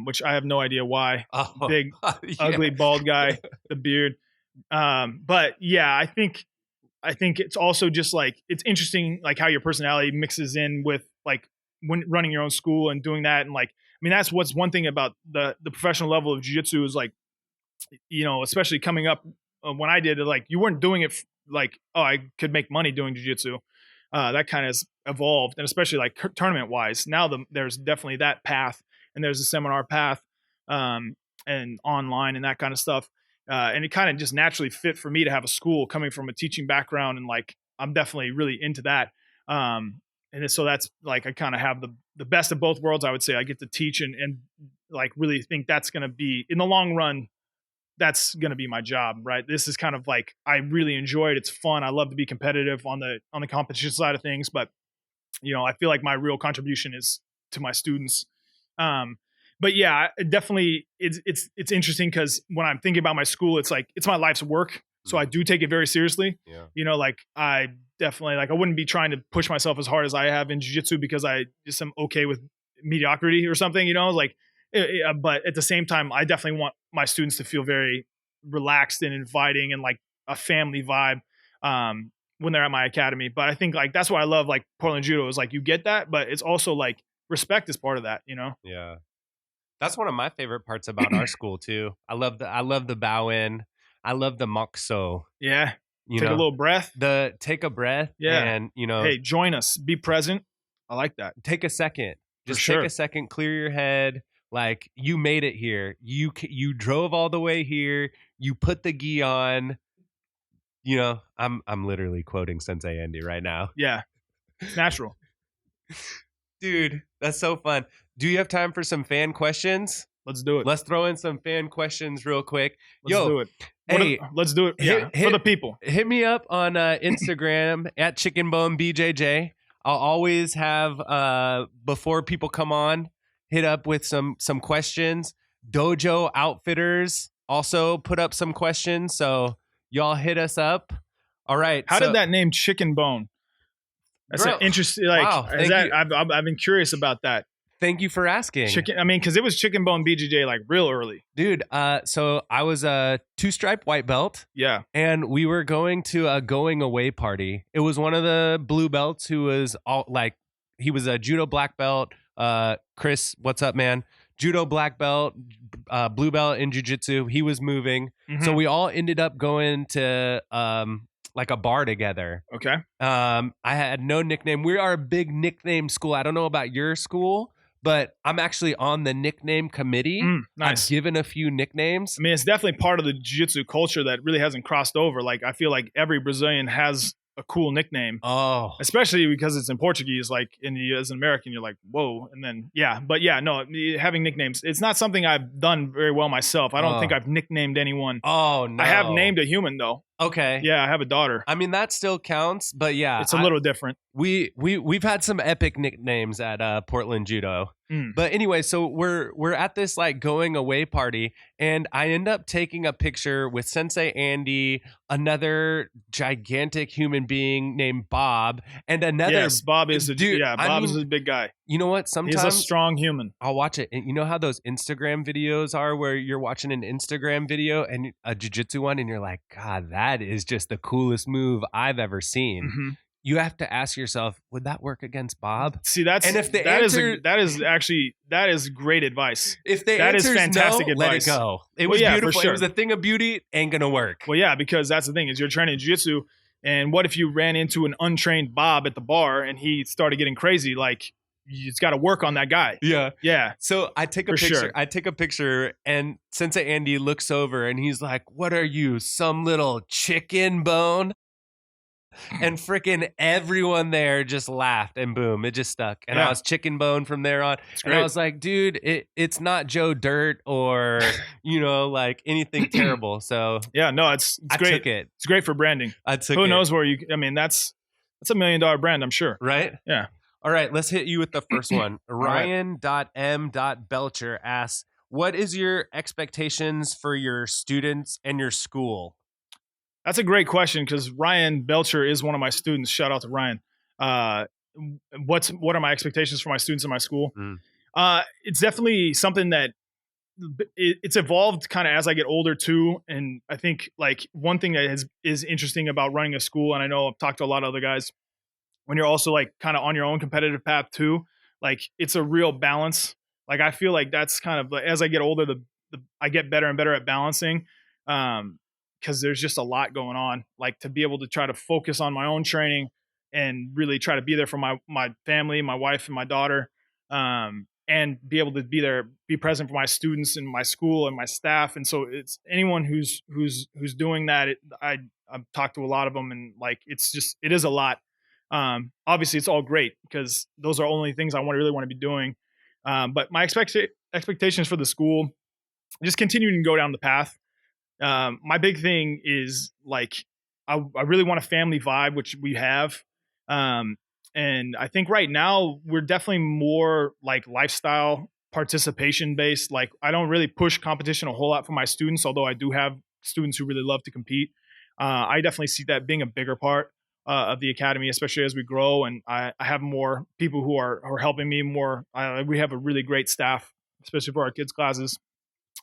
[SPEAKER 3] which I have no idea why. Big, ugly, bald guy, the beard. But yeah, I think it's also just like, it's interesting, like how your personality mixes in with like when running your own school and doing that. And like, I mean, that's what's one thing about the professional level of jiu-jitsu is like, you know, especially coming up when I did it, like you weren't doing it like, oh, I could make money doing jiu-jitsu. That kind of has evolved, and especially like tournament wise, now there's definitely that path, and there's a seminar path, and online and that kind of stuff. And it kind of just naturally fit for me to have a school coming from a teaching background, and like I'm definitely really into that. And so that's like I kind of have the best of both worlds. I would say I get to teach and like really think that's going to be in the long run. That's going to be my job, right? This is kind of like, I really enjoy it. It's fun. I love to be competitive on the competition side of things, but you know, I feel like my real contribution is to my students. But yeah, definitely it's interesting because when I'm thinking about my school, it's like, it's my life's work. So I do take it very seriously. Yeah. You know, like I definitely, like I wouldn't be trying to push myself as hard as I have in jiu-jitsu because I just am okay with mediocrity or something, you know, like, but at the same time, I definitely want my students to feel very relaxed and inviting and like a family vibe when they're at my academy. But I think like that's why I love like Portland Judo is like you get that, but it's also like respect is part of that, you know?
[SPEAKER 2] Yeah. That's one of my favorite parts about our school too. I love the bow in. I love the moxo.
[SPEAKER 3] Yeah. Take a little breath.
[SPEAKER 2] Take a breath.
[SPEAKER 3] Yeah.
[SPEAKER 2] And you know,
[SPEAKER 3] hey, join us. Be present. I like that.
[SPEAKER 2] Take a second. Just take a second, clear your head. Like you made it here. You drove all the way here. You put the gi on. You know, I'm literally quoting Sensei Andy right now.
[SPEAKER 3] Yeah, it's natural.
[SPEAKER 2] Dude, that's so fun. Do you have time for some fan questions?
[SPEAKER 3] Let's do it.
[SPEAKER 2] Let's throw in some fan questions real quick.
[SPEAKER 3] Let's do it. Let's do it. Yeah, for the people.
[SPEAKER 2] Hit me up on Instagram at chickenbonebjj. I'll always have before people come on, hit up with some questions. Dojo Outfitters also put up some questions, so y'all hit us up. All right.
[SPEAKER 3] How did that name Chicken Bone? That's an interesting. Like, wow, I've been curious about that.
[SPEAKER 2] Thank you for asking.
[SPEAKER 3] I mean, because it was Chicken Bone BJJ like real early,
[SPEAKER 2] dude. So I was a 2-stripe white belt.
[SPEAKER 3] Yeah,
[SPEAKER 2] and we were going to a going away party. It was one of the blue belts who was all like, he was a judo black belt. Chris, what's up, man? Judo black belt, blue belt in jiu-jitsu. He was moving. Mm-hmm. So we all ended up going to like a bar together.
[SPEAKER 3] Okay.
[SPEAKER 2] I had no nickname. We are a big nickname school. I don't know about your school, but I'm actually on the nickname committee.
[SPEAKER 3] Nice.
[SPEAKER 2] I've given a few nicknames.
[SPEAKER 3] I mean, it's definitely part of the jiu-jitsu culture that really hasn't crossed over. Like, I feel like every Brazilian has a cool nickname.
[SPEAKER 2] Oh,
[SPEAKER 3] especially because it's in Portuguese. Like as an American, you're like, whoa. And then, having nicknames. It's not something I've done very well myself. I don't think I've nicknamed anyone.
[SPEAKER 2] Oh, no.
[SPEAKER 3] I have named a human though.
[SPEAKER 2] Okay.
[SPEAKER 3] Yeah, I have a daughter.
[SPEAKER 2] I mean, that still counts, but yeah.
[SPEAKER 3] It's a little different.
[SPEAKER 2] We've had some epic nicknames at Portland Judo. But anyway, so we're at this like going away party, and I end up taking a picture with Sensei Andy, another gigantic human being named Bob, and another.
[SPEAKER 3] Yes, Bob is a dude. Yeah, Bob is a big guy.
[SPEAKER 2] You know what? Sometimes
[SPEAKER 3] he's a strong human.
[SPEAKER 2] I'll watch it. And you know how those Instagram videos are where you're watching an Instagram video and a jiu-jitsu one, and you're like, God, that is just the coolest move I've ever seen. Mm-hmm. You have to ask yourself, would that work against Bob?
[SPEAKER 3] See, that is great advice.
[SPEAKER 2] If the answer is fantastic advice, let it go. It was beautiful.
[SPEAKER 3] Sure.
[SPEAKER 2] It was a thing of beauty. Ain't gonna work.
[SPEAKER 3] Well, yeah, because that's the thing is you're training jiu-jitsu, and what if you ran into an untrained Bob at the bar and he started getting crazy? Like, it's got to work on that guy.
[SPEAKER 2] Yeah,
[SPEAKER 3] yeah.
[SPEAKER 2] So I take a picture. Sure. I take a picture, and Sensei Andy looks over and he's like, "What are you, some little chicken bone?" And freaking everyone there just laughed, and boom, it just stuck. And I was chicken bone from there on. And I was like, dude, it's not Joe Dirt or, like anything terrible. So
[SPEAKER 3] yeah, no, it's great.
[SPEAKER 2] I took it.
[SPEAKER 3] It's great for branding.
[SPEAKER 2] I took
[SPEAKER 3] Who
[SPEAKER 2] it.
[SPEAKER 3] knows where that's $1 million brand, I'm sure.
[SPEAKER 2] Right?
[SPEAKER 3] Yeah.
[SPEAKER 2] All right, let's hit you with the first one. Ryan.m.belcher asks, what is your expectations for your students and your school?
[SPEAKER 3] That's a great question because Ryan Belcher is one of my students. Shout out to Ryan. What are my expectations for my students in my school? It's definitely something that it's evolved kind of as I get older too. And I think like one thing that is interesting about running a school, and I know I've talked to a lot of other guys, when you're also like kind of on your own competitive path too, like it's a real balance. Like I feel like that's kind of like, as I get older, I get better and better at balancing. Cause there's just a lot going on, like to be able to try to focus on my own training and really try to be there for my family, my wife and my daughter. And be able to be there, be present for my students and my school and my staff. And so it's anyone who's doing that. I've talked to a lot of them, and like it is a lot. Obviously, it's all great because those are only things I really want to be doing. But my expectations for the school, just continuing to go down the path. My big thing is like I really want a family vibe, which we have. And I think right now we're definitely more like lifestyle participation based. Like I don't really push competition a whole lot for my students, although I do have students who really love to compete. I definitely see that being a bigger part of the academy, especially as we grow. And I have more people who are helping me more. We have a really great staff, especially for our kids classes.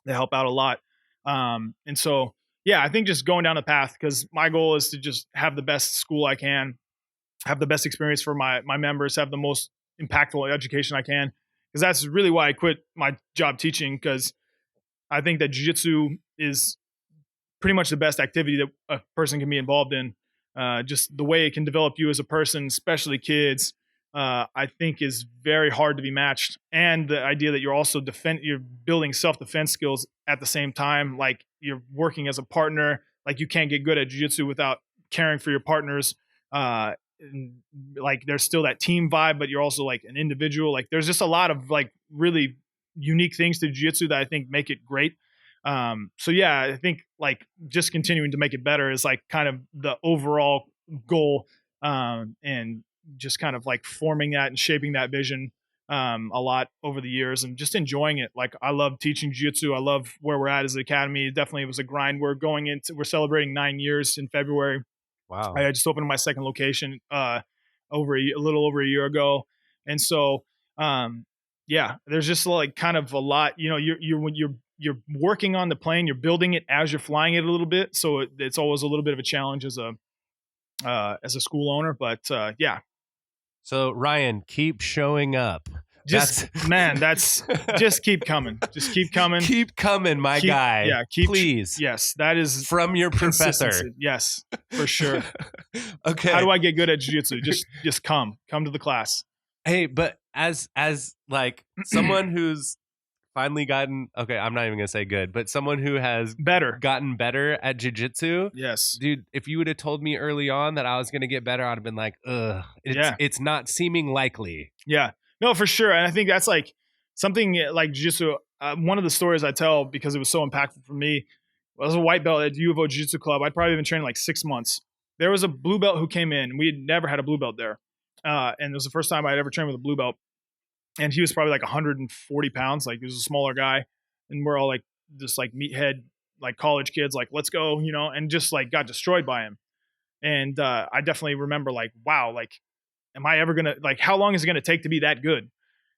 [SPEAKER 3] They help out a lot. And so, yeah, I think just going down the path, because my goal is to just have the best school I can, have the best experience for my members, have the most impactful education I can. Because that's really why I quit my job teaching, because I think that jiu-jitsu is pretty much the best activity that a person can be involved in. Just the way it can develop you as a person, especially kids, I think is very hard to be matched. And the idea that you're also you're building self-defense skills at the same time, like you're working as a partner, like you can't get good at jiu-jitsu without caring for your partners. And like there's still that team vibe, but you're also like an individual. Like there's just a lot of like really unique things to jiu-jitsu that I think make it great. So yeah, I think like just continuing to make it better is like kind of the overall goal, and just kind of like forming that and shaping that vision a lot over the years, and just enjoying it. Like I love teaching jiu-jitsu. I love where we're at as an academy. Definitely it was a grind. We're celebrating 9 years in February.
[SPEAKER 2] Wow.
[SPEAKER 3] I just opened my second location a little over a year ago. And so yeah, there's just like kind of a lot, when you're working on the plane, you're building it as you're flying it a little bit. So it's always a little bit of a challenge as a school owner, but yeah.
[SPEAKER 2] So Ryan, keep showing up.
[SPEAKER 3] Just keep coming. Just keep coming.
[SPEAKER 2] Keep coming, my guy.
[SPEAKER 3] Yeah,
[SPEAKER 2] please.
[SPEAKER 3] Yes, that is
[SPEAKER 2] from your professor.
[SPEAKER 3] Yes, for sure.
[SPEAKER 2] Okay.
[SPEAKER 3] How do I get good at jiu-jitsu? Just come to the class.
[SPEAKER 2] Hey, but as someone who's finally gotten, okay, I'm not even gonna say good, but someone who has gotten better at jiu-jitsu.
[SPEAKER 3] Yes,
[SPEAKER 2] dude. If you would have told me early on that I was gonna get better, I'd have been like, it's not seeming likely.
[SPEAKER 3] Yeah. No, for sure. And I think that's like something like jiu-jitsu. One of the stories I tell, because it was so impactful for me, I was a white belt at U of O Jiu-Jitsu Club. I'd probably been training like 6 months. There was a blue belt who came in. We had never had a blue belt there. And it was the first time I'd ever trained with a blue belt. And he was probably like 140 pounds. Like he was a smaller guy. And we're all like, just like meathead, like college kids, like, let's go, and just like got destroyed by him. And I definitely remember like, wow, like, am I ever going to, like, how long is it going to take to be that good?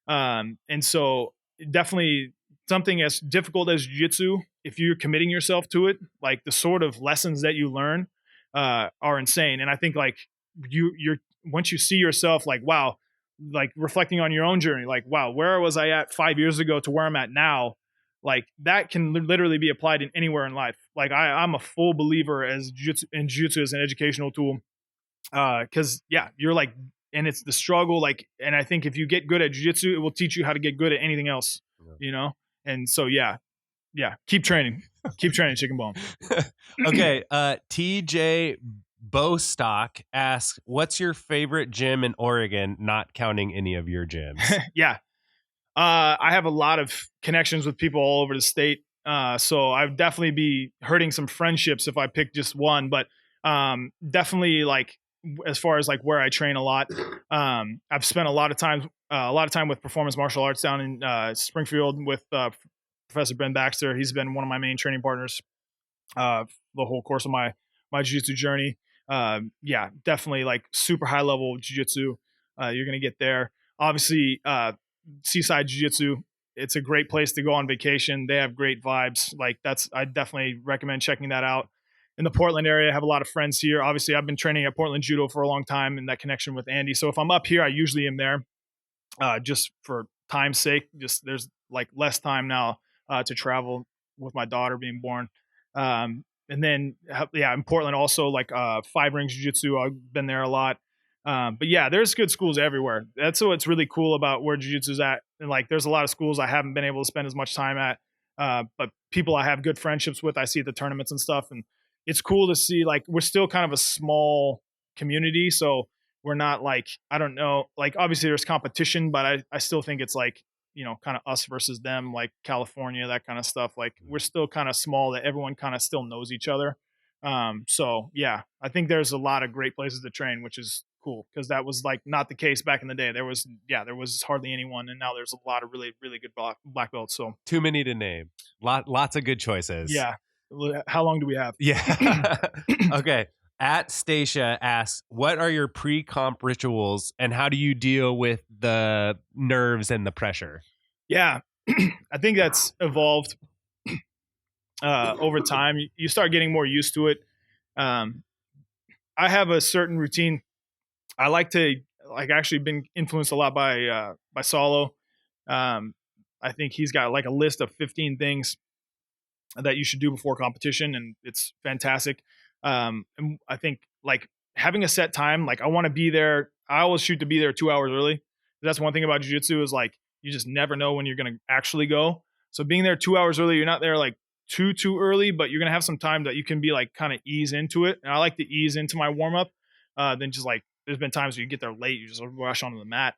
[SPEAKER 3] And so definitely something as difficult as jiu-jitsu, if you're committing yourself to it, like the sort of lessons that you learn are insane. And I think like you're once you see yourself like, wow, like reflecting on your own journey, like, wow, where was I at 5 years ago to where I'm at now? Like that can literally be applied in anywhere in life. Like I'm a full believer in jiu-jitsu as an educational tool. Cause yeah, you're like, and it's the struggle. Like, and I think if you get good at jiu-jitsu, it will teach you how to get good at anything else, And so, yeah, keep training, chicken bone.
[SPEAKER 2] Okay. TJ Bostock asks, what's your favorite gym in Oregon, not counting any of your gyms?
[SPEAKER 3] Yeah. I have a lot of connections with people all over the state. So I'd definitely be hurting some friendships if I pick just one, but definitely like, as far as like where I train a lot, I've spent a lot of time with performance martial arts down in Springfield with Professor Ben Baxter. He's been one of my main training partners the whole course of my jiu-jitsu journey. Yeah, definitely like super high level jiu-jitsu. You're gonna get there. Obviously, Seaside Jiu-Jitsu it's a great place to go on vacation. They have great vibes. Like I definitely recommend checking that out. In the Portland area, I have a lot of friends here. Obviously, I've been training at Portland Judo for a long time, and that connection with Andy. So if I'm up here, I usually am there, just for time's sake. Just there's like less time now to travel with my daughter being born. And then in Portland also, like 5 Rings Jiu-Jitsu. I've been there a lot. But yeah, there's good schools everywhere. That's what's really cool about where Jiu-Jitsu is at. And like, there's a lot of schools I haven't been able to spend as much time at, but people I have good friendships with, I see at the tournaments and stuff. And it's cool to see, like, we're still kind of a small community. So we're not like, I don't know, like obviously there's competition, but I still think it's like, kind of us versus them, like California, that kind of stuff. Like we're still kind of small, that everyone kind of still knows each other. So yeah, I think there's a lot of great places to train, which is cool, because that was like not the case back in the day. There was hardly anyone, and now there's a lot of really, really good black belts. So
[SPEAKER 2] too many to name. Lots of good choices.
[SPEAKER 3] Yeah. How long do we have?
[SPEAKER 2] Yeah. Okay. At Stacia asks, what are your pre-comp rituals and how do you deal with the nerves and the pressure?
[SPEAKER 3] Yeah. I think that's evolved over time. You start getting more used to it. I have a certain routine. I like to, actually been influenced a lot by Solo. I think he's got like a list of 15 things that you should do before competition, and it's fantastic. And I think like having a set time, like I want to be there. I always shoot to be there 2 hours early. That's one thing about jiu-jitsu is like, you just never know when you're going to actually go. So being there 2 hours early, you're not there like too early, but you're going to have some time that you can be like kind of ease into it. And I like to ease into my warm up. Then just like, there's been times where you get there late, you just rush onto the mat.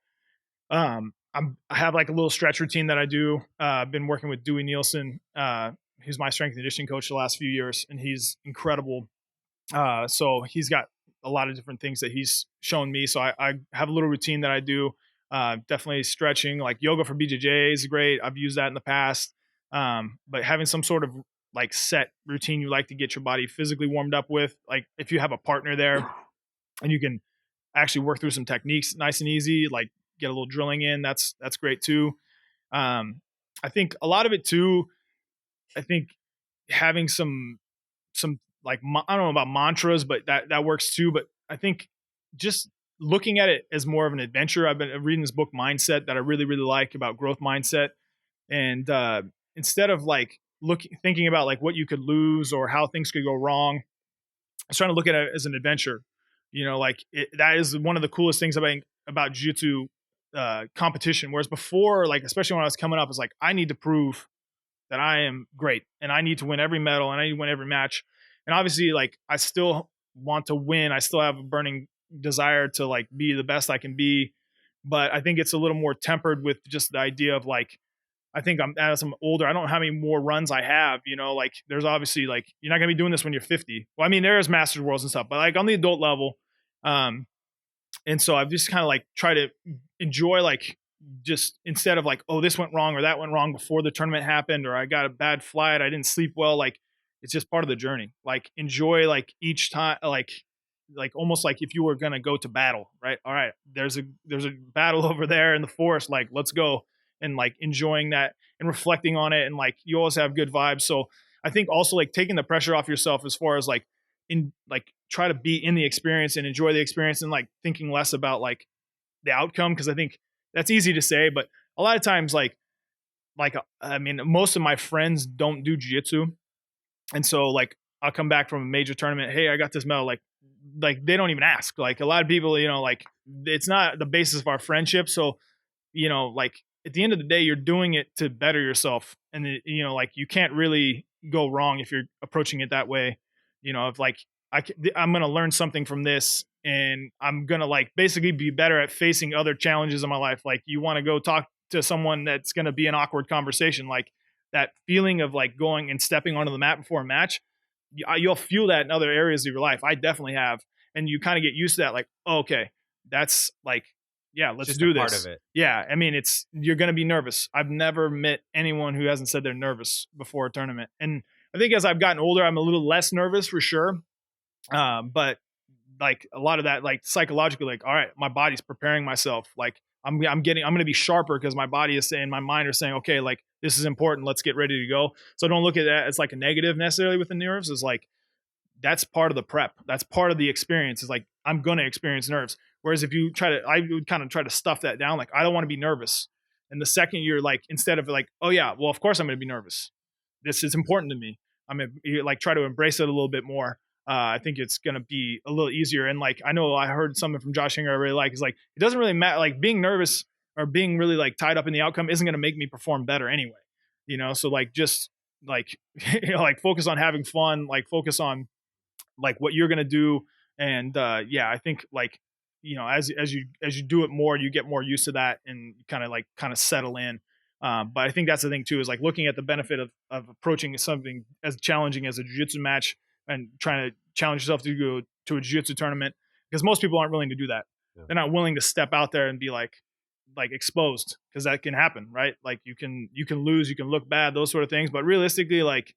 [SPEAKER 3] I have like a little stretch routine that I do. I've been working with Dewey Nielsen. He's my strength and conditioning coach the last few years, and he's incredible. So he's got a lot of different things that he's shown me. So I have a little routine that I do. Definitely stretching, like yoga for BJJ is great. I've used that in the past. But having some sort of like set routine you like to get your body physically warmed up with, like if you have a partner there and you can actually work through some techniques nice and easy, like get a little drilling in, that's great too. I think a lot of it too, I think having some like, I don't know about mantras, but that works too. But I think just looking at it as more of an adventure. I've been reading this book Mindset that I really, really like, about growth mindset. And instead of like thinking about like what you could lose or how things could go wrong, I was trying to look at it as an adventure. Like that is one of the coolest things about jiu-jitsu competition. Whereas before, like, especially when I was coming up, it's like, I need to prove that I am great and I need to win every medal and I need to win every match. And obviously, like, I still want to win. I still have a burning desire to like be the best I can be. But I think it's a little more tempered with just the idea of like, I think as I'm older, I don't know how many more runs I have, like there's obviously like, you're not gonna be doing this when you're 50. Well, I mean, there is Masters Worlds and stuff, but like on the adult level. And so I've just kind of like try to enjoy, like, just instead of like, oh, this went wrong or that went wrong before the tournament happened, or I got a bad flight, I didn't sleep well. Like, it's just part of the journey. Like, enjoy like each time, like almost like if you were going to go to battle, right? All right, there's a battle over there in the forest. Like, let's go. And like enjoying that and reflecting on it. And like, you always have good vibes. So I think also like taking the pressure off yourself as far as like, try to be in the experience and enjoy the experience, and like thinking less about like the outcome. Cause I think that's easy to say, but a lot of times, I mean, most of my friends don't do jiu-jitsu. And so like, I'll come back from a major tournament. Hey, I got this medal. Like they don't even ask. Like, a lot of people, like, it's not the basis of our friendship. So, like, at the end of the day, you're doing it to better yourself. And, like, you can't really go wrong if you're approaching it that way. If like, I'm going to learn something from this, and I'm going to like basically be better at facing other challenges in my life. Like, you want to go talk to someone that's going to be an awkward conversation, like that feeling of like going and stepping onto the mat before a match, you'll feel that in other areas of your life. I definitely have. And you kind of get used to that. Like, oh, okay, that's like, yeah, let's
[SPEAKER 2] just
[SPEAKER 3] do
[SPEAKER 2] a
[SPEAKER 3] this.
[SPEAKER 2] part of it.
[SPEAKER 3] Yeah. I mean, you're going to be nervous. I've never met anyone who hasn't said they're nervous before a tournament. And I think as I've gotten older, I'm a little less nervous for sure. But like a lot of that, like psychologically, like, all right, my body's preparing myself. Like, I'm going to be sharper because my body is saying, my mind is saying, okay, like this is important. Let's get ready to go. So don't look at that as like a negative necessarily with the nerves. It's like, that's part of the prep. That's part of the experience. Is like, I'm going to experience nerves. Whereas if you I would kind of try to stuff that down. Like, I don't want to be nervous. And the second you're like, instead of like, oh yeah, well, of course I'm going to be nervous. This is important to me. I'm going to like try to embrace it a little bit more. I think it's going to be a little easier. And like, I know I heard something from Josh Hinger I really like. Is like, it doesn't really matter. Like being nervous or being really like tied up in the outcome isn't going to make me perform better anyway. So like, just like, like focus on having fun, like focus on like what you're going to do. And I think like, as you do it more, you get more used to that and kind of settle in. But I think that's the thing too, is like looking at the benefit of approaching something as challenging as a jiu-jitsu match and trying to challenge yourself to go to a jiu-jitsu tournament, because most people aren't willing to do that. Yeah. They're not willing to step out there and be like exposed, because that can happen, right? Like you can lose, you can look bad, those sort of things. But realistically, like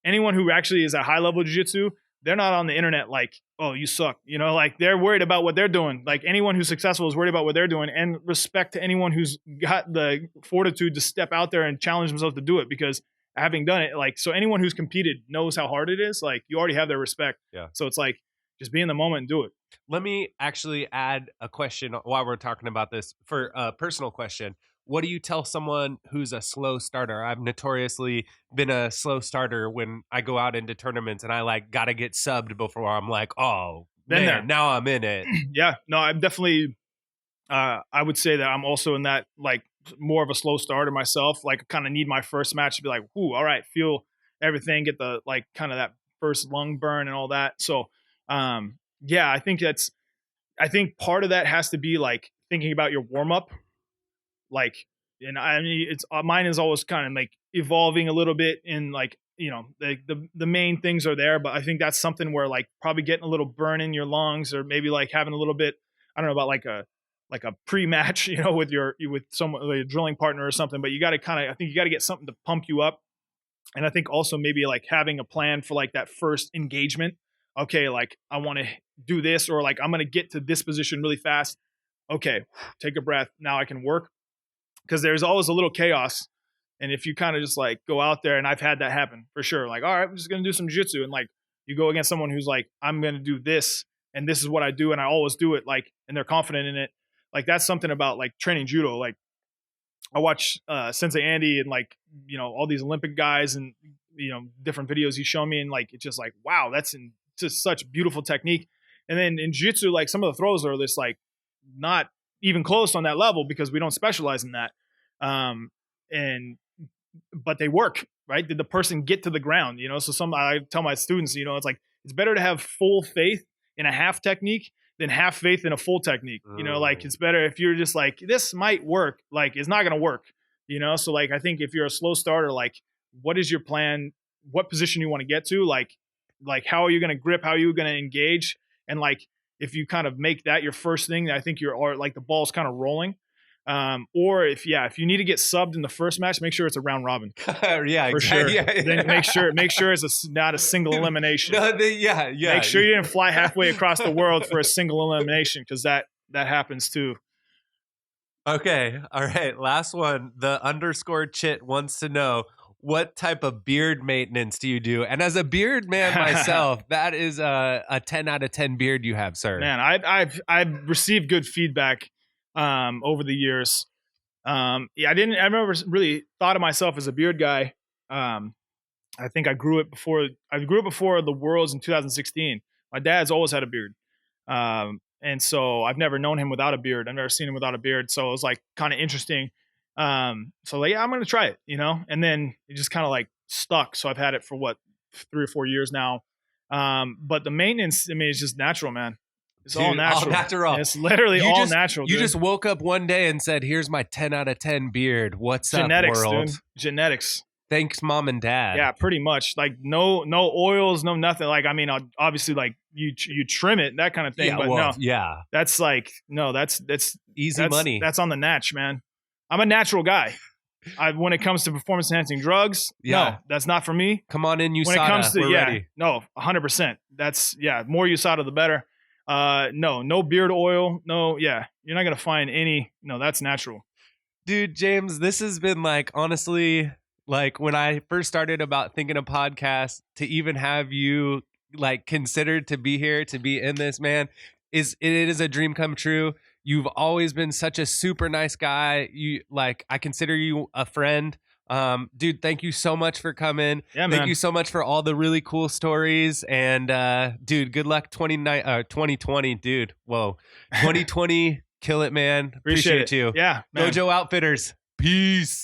[SPEAKER 3] anyone who actually is at high level jiu-jitsu, they're not on the internet like, oh, you suck. Like they're worried about what they're doing. Like anyone who's successful is worried about what they're doing, and respect to anyone who's got the fortitude to step out there and challenge themselves to do it, because having done it, like, so anyone who's competed knows how hard it is. Like you already have their respect. Yeah. So it's like, just be in the moment and do it.
[SPEAKER 2] Let me actually add a question while we're talking about this, for a personal question. What do you tell someone who's a slow starter? I've notoriously been a slow starter when I go out into tournaments and I like got to get subbed before I'm like, oh, man, now I'm in it.
[SPEAKER 3] Yeah, no, I'm definitely, I would say that I'm also in that, like, more of a slow starter myself. Like, kind of need my first match to be like, ooh, all right, feel everything, get the, like, kind of that first lung burn and all that. So, I think part of that has to be like thinking about your warm up. Like, and I mean, it's mine is always kind of like evolving a little bit in like, the main things are there, but I think that's something where like probably getting a little burn in your lungs, or maybe like having a little bit, I don't know about like a pre-match, with someone, like a drilling partner or something, but you got to I think you got to get something to pump you up. And I think also maybe like having a plan for like that first engagement. Okay, like I want to do this, or like I'm going to get to this position really fast. Okay, take a breath. Now I can work. Because there's always a little chaos. And if you kind of just like go out there, and I've had that happen for sure. Like, all right, I'm just going to do some jiu-jitsu. And like, you go against someone who's like, I'm going to do this, and this is what I do, and I always do it, like, and they're confident in it. Like, that's something about like training judo. Like, I watch Sensei Andy and like, all these Olympic guys and, different videos he's shown me. And like, it's just like, wow, that's just such beautiful technique. And then in jiu-jitsu, like some of the throws are just like not even close on that level, because we don't specialize in that. But they work, right? Did the person get to the ground? So I tell my students, it's like, it's better to have full faith in a half technique than half faith in a full technique. Like it's better if you're just like, this might work, like it's not going to work, So like, I think if you're a slow starter, like what is your plan? What position you want to get to? Like how are you going to grip? How are you going to engage? And like, if you kind of make that your first thing, I think you're like the ball's kind of rolling. Or if you need to get subbed in the first match, make sure it's a round robin.
[SPEAKER 2] Yeah,
[SPEAKER 3] for sure. Yeah. Then make sure it's not a single elimination. Make sure you didn't fly halfway across the world for a single elimination, because that happens too.
[SPEAKER 2] Okay, all right. Last one. The _chit wants to know, what type of beard maintenance do you do? And as a beard man myself, that is a 10 out of 10 beard you have, sir.
[SPEAKER 3] Man, I've received good feedback over the years. I never really thought of myself as a beard guy. I think I grew it before the Worlds in 2016. My dad's always had a beard. And so I've never known him without a beard. I've never seen him without a beard. So it was like kind of interesting. So like, I'm going to try it, and then it just kind of like stuck. So I've had it for 3 or 4 years now. But the maintenance, I mean, it's just natural, man. It's all natural.
[SPEAKER 2] All natural.
[SPEAKER 3] It's literally all natural.
[SPEAKER 2] You just woke up one day and said, here's my 10 out of 10 beard. What's
[SPEAKER 3] Genetics,
[SPEAKER 2] up, world?
[SPEAKER 3] Dude. Genetics.
[SPEAKER 2] Thanks, mom and dad.
[SPEAKER 3] Yeah, pretty much. Like no oils, no nothing. Like, I mean, obviously like you trim it, that kind of thing.
[SPEAKER 2] Yeah,
[SPEAKER 3] but
[SPEAKER 2] well,
[SPEAKER 3] no,
[SPEAKER 2] yeah,
[SPEAKER 3] that's like, no, that's
[SPEAKER 2] easy money.
[SPEAKER 3] That's on the natch, man. I'm a natural guy. When it comes to performance enhancing drugs, no, that's not for me.
[SPEAKER 2] Come on in, USADA.
[SPEAKER 3] When it comes to,
[SPEAKER 2] we're ready.
[SPEAKER 3] No, 100%. That's more USADA, the better. No beard oil. No, yeah, you're not gonna find any. No, that's natural.
[SPEAKER 2] Dude, James, this has been like, honestly, like when I first started about thinking a podcast, to even have you like considered to be here, to be in this, man, it is a dream come true. You've always been such a super nice guy. I consider you a friend. Dude, thank you so much for coming.
[SPEAKER 3] Yeah, man.
[SPEAKER 2] Thank you so much for all the really cool stories. And dude, good luck 2020, dude. Whoa. 2020, kill it, man. Appreciate
[SPEAKER 3] it.
[SPEAKER 2] you.
[SPEAKER 3] Yeah, man.
[SPEAKER 2] Dojo Outfitters. Peace.